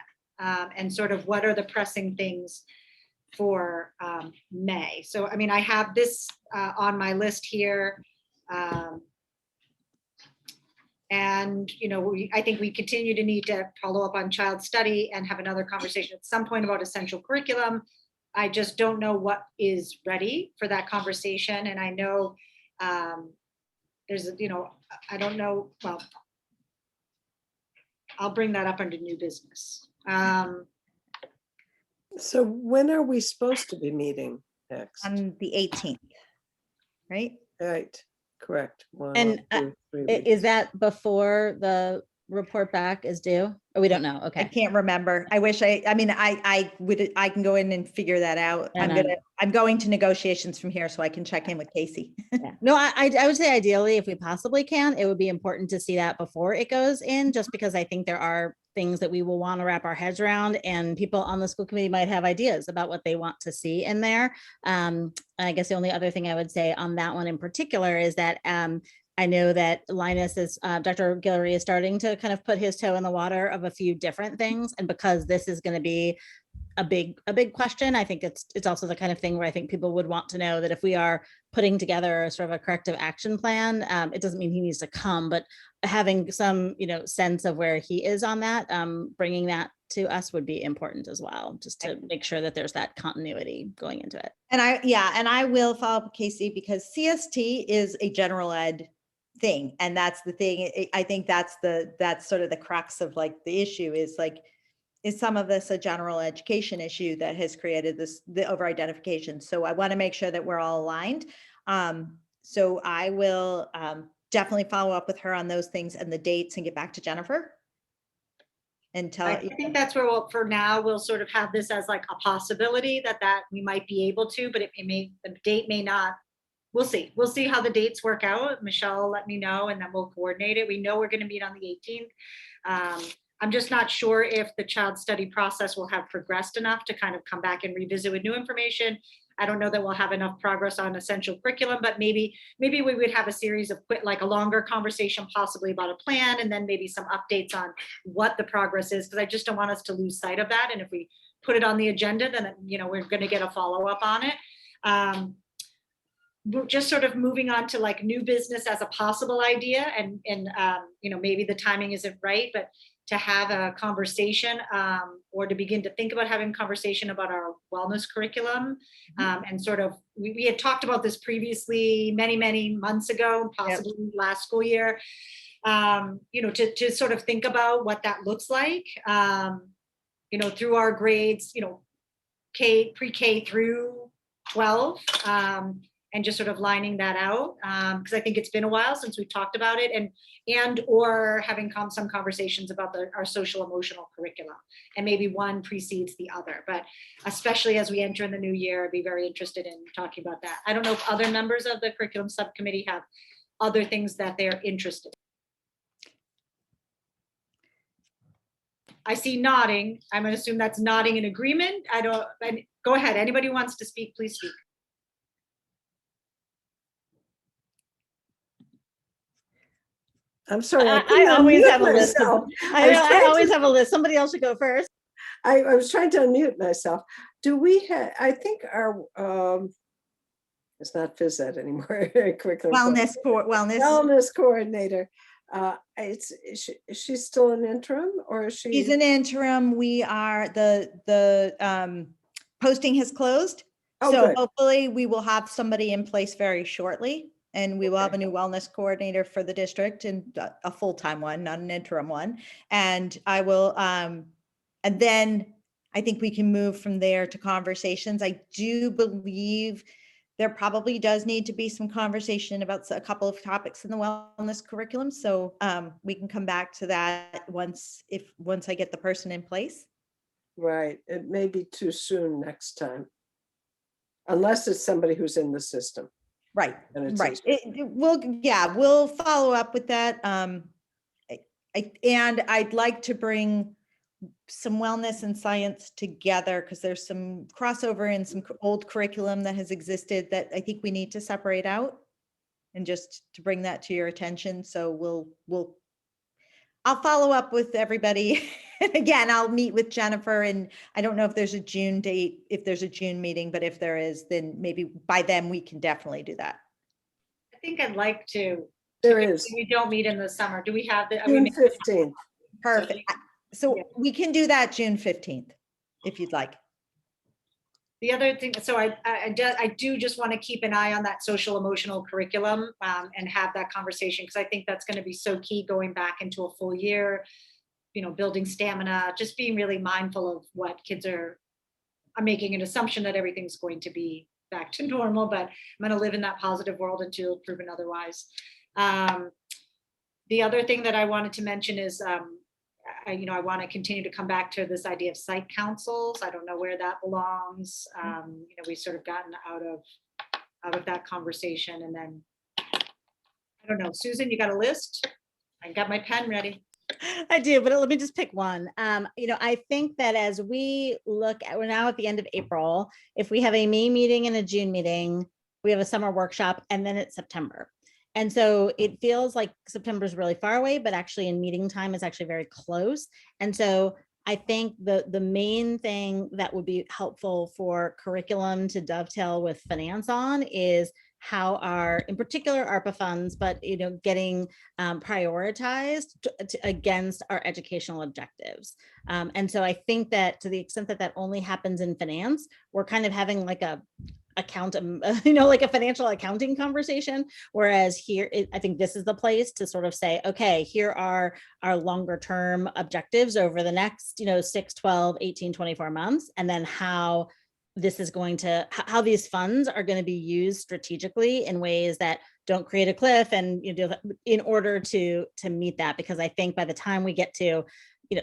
A: and sort of what are the pressing things for May. So, I have this on my list here. And, I think we continue to need to follow up on child study and have another conversation at some point about essential curriculum. I just don't know what is ready for that conversation. And I know I don't know, well, I'll bring that up under new business.
C: So when are we supposed to be meeting? next?
D: On the 18th, right?
C: Right, correct. One,
E: And,
C: two, 3
E: Is
C: weeks.
E: that before the report back is due? Or we don't know?
D: I
E: Okay.
D: can't remember. I wish I mean, I can go in and figure that out.
E: And
D: I'm going to negotiations from here so I can check in with Casey.
E: Yeah. No, I would say ideally, if we possibly can, it would be important to see that before it goes in, just because I think there are things that we will want to wrap our heads around, and people on the school committee might have ideas about what they want to see in there. I guess the only other thing I would say on that one in particular is that I know that Linus is, Dr. Guillory is starting to kind of put his toe in the water of a few different things. And because this is going to be a big question, I think it's also the kind of thing where I think people would want to know that if we are putting together sort of a corrective action plan, it doesn't mean he needs to come, but having some, sense of where he is on that, bringing that to us would be important as well, just to make sure that there's that continuity going into it.
D: And I will follow up with Casey, because CST is a general ed thing. And that's the thing. I think that's sort of the crux of like the issue is like, is some of this a general education issue that has created the over identification? So I want to make sure that we're all aligned. So I will definitely follow up with her on those things and the dates and get back to Jennifer. And tell.
A: I think that's where for now, we'll sort of have this as like a possibility that we might be able to, but the date may not. We'll see. We'll see how the dates work out. Michelle, let me know, and then we'll coordinate it. We know we're going to meet on the 18th. I'm just not sure if the child study process will have progressed enough to kind of come back and revisit with new information. I don't know that we'll have enough progress on essential curriculum, but maybe we would have a series of like a longer conversation possibly about a plan, and then maybe some updates on what the progress is, because I just don't want us to lose sight of that. And if we put it on the agenda, then we're going to get a follow-up on it. We're just sort of moving on to like new business as a possible idea, and maybe the timing isn't right, but to have a conversation or to begin to think about having a conversation about our wellness curriculum. And sort of, we had talked about this previously many months ago, possibly last school year, to sort of think about what that looks like, through our grades, pre-K through 12, and just sort of lining that out, because I think it's been a while since we've talked about it, and or having some conversations about our social emotional curriculum, and maybe one precedes the other. But especially as we enter in the new year, I'd be very interested in talking about that. I don't know if other members of the curriculum subcommittee have other things that they're interested in. I see nodding. I'm going to assume that's nodding in agreement. Go ahead. Anybody who wants to speak, please speak.
C: I'm sorry.
E: I always have a list. I always have a list. Somebody else should go first.
C: I was trying to unmute myself. Do we have, I think our, it's not phys ed anymore.
D: Wellness
C: coordinator. Is she still an interim, or is she?
D: She's an interim. We are the posting has closed.
C: Oh,
D: so
C: good.
D: Hopefully we will have somebody in place very shortly. And we will have a new wellness coordinator for the district, and a full-time one, not an interim one. And I will, and then I think we can move from there to conversations. I do believe there probably does need to be some conversation about a couple of topics in the wellness curriculum. So we can come back to that once I get the person in place.
C: Right. It may be too soon next time, unless it's somebody who's in the system.
D: Right. We'll follow up with that. And I'd like to bring some wellness and science together, because there's some crossover in some old curriculum that has existed that I think we need to separate out, and just to bring that to your attention. So I'll follow up with everybody. And again, I'll meet with Jennifer, and I don't know if there's a June date, if there's a June meeting, but if there is, then maybe by then we can definitely do that.
A: I think I'd like to.
C: There is.
A: We don't meet in the summer. Do we have the?
C: June 15th.
D: Perfect. So we can do that June 15th, if you'd like.
A: The other thing, so I do just want to keep an eye on that social emotional curriculum, and have that conversation, because I think that's going to be so key going back into a full year, building stamina, just being really mindful of what kids are. I'm making an assumption that everything's going to be back to normal, but I'm going to live in that positive world until proven otherwise. The other thing that I wanted to mention is, I want to continue to come back to this idea of site councils. I don't know where that belongs. We've sort of gotten out of that conversation. And then, I don't know, Susan, you got a list? I got my pen ready.
E: I do, but let me just pick one. I think that as we look at, we're now at the end of April, if we have a May meeting and a June meeting, we have a summer workshop, and then it's September. And so it feels like September is really far away, but actually in meeting time is actually very close. And so I think the main thing that would be helpful for curriculum to dovetail with finance on is how our, in particular, ARPA funds, but getting prioritized against our educational objectives. And so I think that to the extent that that only happens in finance, we're kind of having like a like a financial accounting conversation. Whereas here, I think this is the place to sort of say, okay, here are our longer term objectives over the next, 6, 12, 18, 24 months. And then how this is going to, how these funds are going to be used strategically in ways that don't create a cliff, and in order to meet that. Because I think by the time we get to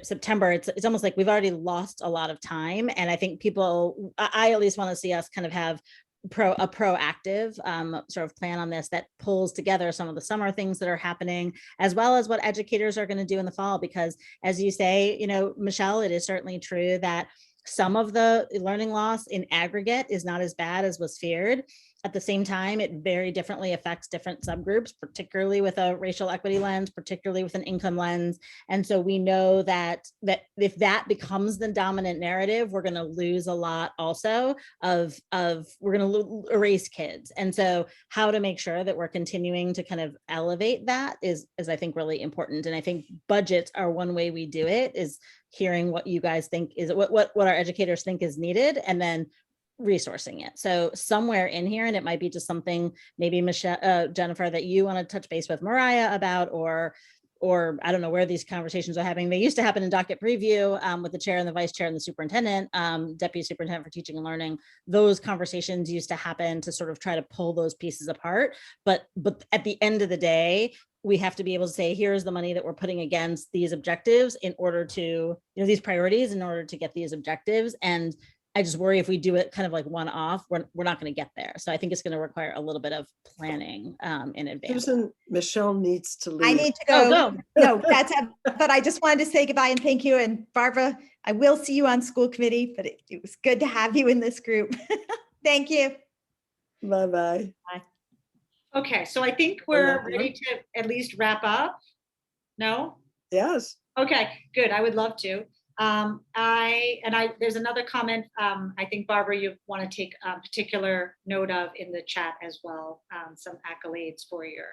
E: September, it's almost like we've already lost a lot of time. And I think I at least want to see us kind of have a proactive sort of plan on this that pulls together some of the summer things that are happening, as well as what educators are going to do in the fall. Because as you say, Michelle, it is certainly true that some of the learning loss in aggregate is not as bad as was feared. At the same time, it very differently affects different subgroups, particularly with a racial equity lens, particularly with an income lens. And so we know that if that becomes the dominant narrative, we're going to lose a lot also of we're going to erase kids. And so how to make sure that we're continuing to kind of elevate that is I think really important. And I think budgets are one way we do it, is hearing what you guys think is what our educators think is needed, and then resourcing it. So somewhere in here, and it might be just something maybe Michelle, Jennifer, that you want to touch base with Mariah about, or I don't know where these conversations are happening. They used to happen in docket preview with the chair and the vice chair and the superintendent, deputy superintendent for teaching and learning. Those conversations used to happen to sort of try to pull those pieces apart. But at the end of the day, we have to be able to say, here's the money that we're putting against these objectives in order to, these priorities in order to get these objectives. And I just worry if we do it kind of like one off, we're not going to get there. So I think it's going to require a little bit of planning in advance.
C: Susan, Michelle needs to leave.
D: I need to go.
E: Go.
D: No, but I just wanted to say goodbye and thank you. And Barbara, I will see you on school committee, but it was good to have you in this group. Thank you.
C: Bye-bye.
A: Okay, so I think we're ready to at least wrap up. No?
C: Yes.
A: Okay, good. I would love to. There's another comment, I think, Barbara, you want to take a particular note of in the chat as well, some accolades for your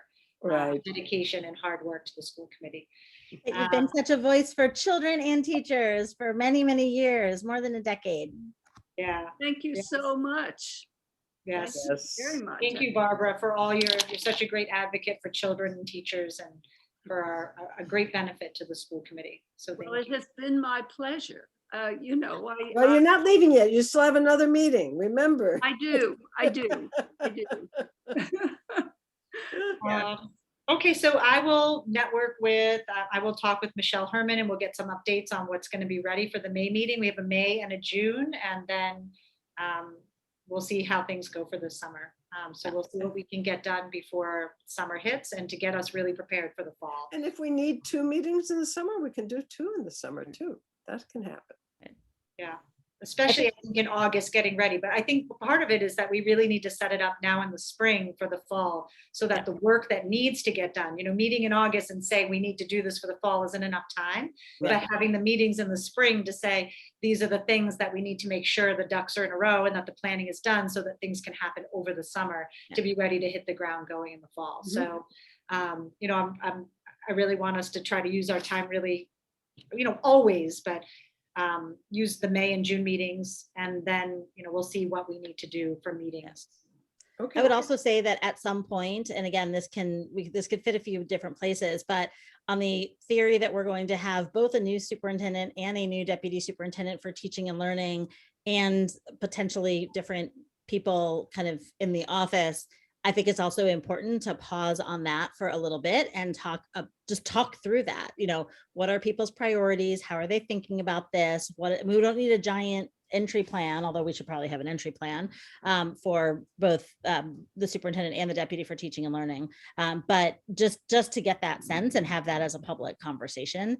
A: dedication and hard work to the school committee.
E: You've been such a voice for children and teachers for many, many years, more than a decade.
A: Yeah.
B: Thank you so much.
A: Yes.
B: Thank you very much.
A: Thank you, Barbara, for all you're such a great advocate for children and teachers, and for a great benefit to the school committee. So thank you.
B: It has been my pleasure.
C: Well, you're not leaving yet. You still have another meeting. Remember.
B: I do.
A: Okay, so I will network with, I will talk with Michelle Herman, and we'll get some updates on what's going to be ready for the May meeting. We have a May and a June, and then we'll see how things go for the summer. So we'll see what we can get done before summer hits, and to get us really prepared for the fall.
C: And if we need 2 meetings in the summer, we can do 2 in the summer too. That can happen.
A: Yeah, especially I think in August getting ready. But I think part of it is that we really need to set it up now in the spring for the fall, so that the work that needs to get done, meeting in August and saying we need to do this for the fall isn't enough time.
C: Right.
A: But having the meetings in the spring to say, these are the things that we need to make sure the ducks are in a row and that the planning is done, so that things can happen over the summer to be ready to hit the ground going in the fall. So, I really want us to try to use our time really, always, but use the May and June meetings, and then, we'll see what we need to do for meetings.
C: Okay.
E: I would also say that at some point, and again, this could fit a few different places, but on the theory that we're going to have both a new superintendent and a new deputy superintendent for teaching and learning, and potentially different people kind of in the office, I think it's also important to pause on that for a little bit and just talk through that. What are people's priorities? How are they thinking about this? We don't need a giant entry plan, although we should probably have an entry plan for both the superintendent and the deputy for teaching and learning. But just to get that sense and have that as a public conversation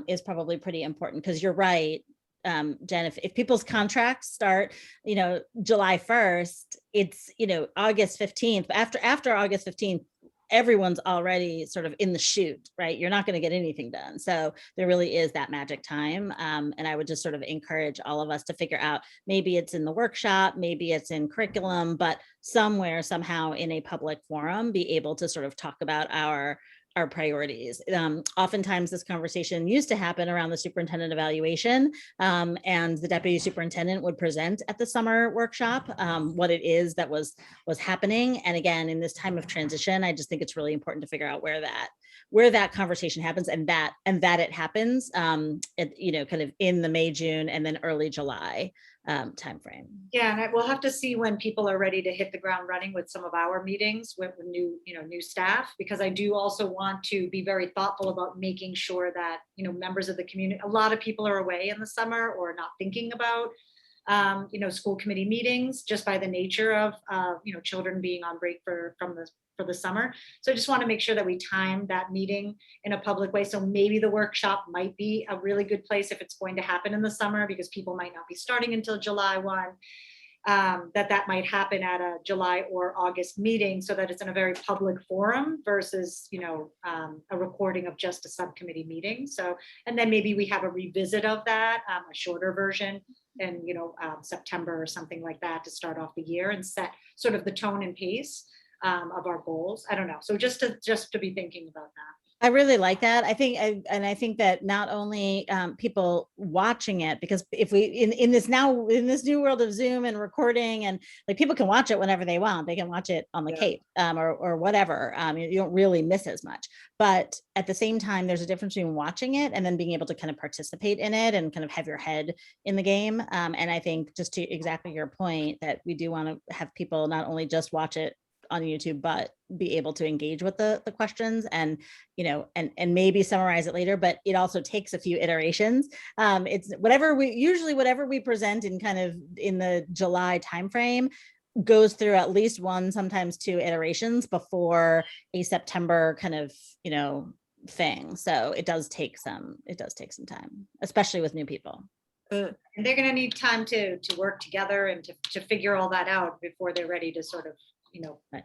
E: is probably pretty important, because you're right, Jen, if people's contracts start, July 1st, it's, August 15th, after August 15th, everyone's already sort of in the chute, right? You're not going to get anything done. So there really is that magic time. And I would just sort of encourage all of us to figure out, maybe it's in the workshop, maybe it's in curriculum, but somewhere, somehow in a public forum, be able to sort of talk about our priorities. Oftentimes this conversation used to happen around the superintendent evaluation, and the deputy superintendent would present at the summer workshop what it is that was happening. And again, in this time of transition, I just think it's really important to figure out where that conversation happens, and that it happens, kind of in the May, June, and then early July timeframe.
A: Yeah, and we'll have to see when people are ready to hit the ground running with some of our meetings with new staff, because I do also want to be very thoughtful about making sure that, members of the community, a lot of people are away in the summer or not thinking about, school committee meetings, just by the nature of, children being on break for the summer. So I just want to make sure that we time that meeting in a public way. So maybe the workshop might be a really good place if it's going to happen in the summer, because people might not be starting until July 1, that might happen at a July or August meeting, so that it's in a very public forum versus, a recording of just a subcommittee meeting. So, and then maybe we have a revisit of that, a shorter version in, September or something like that, to start off the year and set sort of the tone and pace of our goals. I don't know. So just to be thinking about that.
E: I really like that. I think that not only people watching it, because if we in this new world of Zoom and recording, and like, people can watch it whenever they want. They can watch it on the Cape or whatever. You don't really miss as much. But at the same time, there's a difference between watching it and then being able to kind of participate in it and kind of have your head in the game. And I think, just to exactly your point, that we do want to have people not only just watch it on YouTube, but be able to engage with the questions and, and maybe summarize it later. But it also takes a few iterations. It's whatever we present in kind of in the July timeframe goes through at least one, sometimes two iterations before a September kind of, thing. So it does take some time, especially with new people.
A: And they're going to need time to work together and to figure all that out before they're ready to sort of,
E: Right.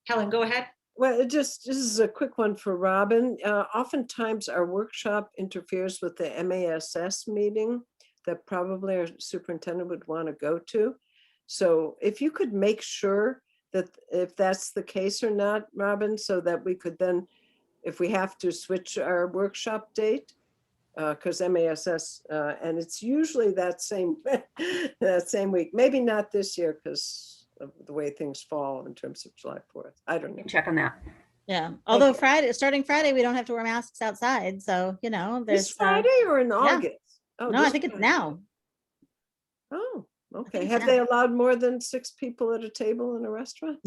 A: Helen, go ahead.
C: Well, this is a quick one for Robin. Oftentimes our workshop interferes with the MASS meeting that probably our superintendent would want to go to. So if you could make sure that if that's the case or not, Robin, so that we could then, if we have to, switch our workshop date, because MASS, and it's usually that same week, maybe not this year because of the way things fall in terms of July 4th. I don't know.
F: Check on that.
E: Yeah. Although starting Friday, we don't have to wear masks outside. So, there's
C: This Friday or in August? Oh,
E: no, I
C: this
E: think it's
C: Friday.
E: now.
C: Oh, okay.
E: it's
C: Have
E: now.
C: they allowed more than 6 people at a table in a restaurant?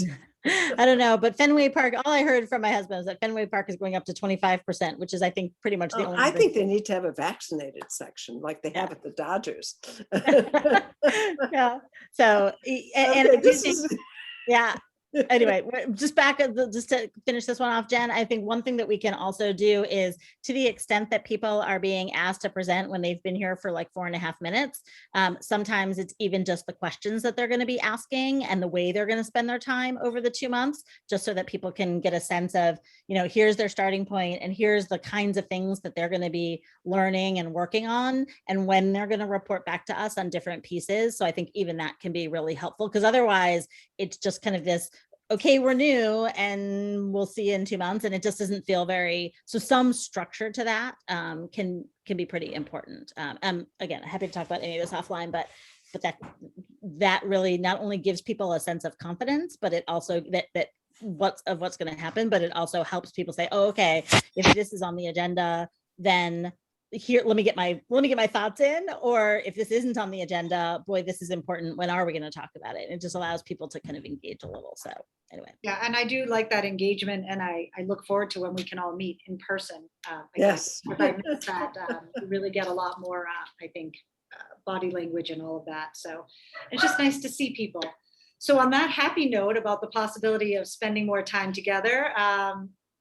E: I don't know, but Fenway Park, all I heard from my husband is that Fenway Park is going up to 25%, which is, I think, pretty much the
C: Oh,
E: only.
C: I think they need to have a vaccinated section like they have at the Dodgers.
E: Yeah. So, and
C: Okay,
E: I do
C: this
E: think,
C: is-
E: yeah. Anyway, just just to finish this one off, Jen, I think one thing that we can also do is, to the extent that people are being asked to present when they've been here for like 4.5 minutes, sometimes it's even just the questions that they're going to be asking and the way they're going to spend their time over the 2 months, just so that people can get a sense of, here's their starting point and here's the kinds of things that they're going to be learning and working on, and when they're going to report back to us on different pieces. So I think even that can be really helpful, because otherwise it's just kind of this, okay, we're new and we'll see you in 2 months. And it just doesn't feel so some structure to that can be pretty important. Again, happy to talk about any of this offline, but that really not only gives people a sense of confidence, but it also that what's going to happen, but it also helps people say, oh, okay, if this is on the agenda, then here, let me get my thoughts in, or if this isn't on the agenda, boy, this is important. When are we going to talk about it? It just allows people to kind of engage a little. So anyway.
A: Yeah, and I do like that engagement, and I look forward to when we can all meet in person.
C: Yes.
A: Because I miss that. You really get a lot more, I think, body language and all of that. So it's just nice to see people. So on that happy note about the possibility of spending more time together,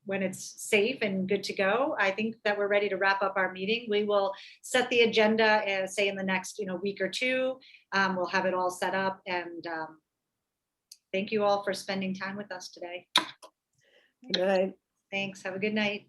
A: when it's safe and good to go, I think that we're ready to wrap up our meeting. We will set the agenda, say in the next week or two. We'll have it all set up, and thank you all for spending time with us today.
C: Good night.
A: Thanks. Have a good night.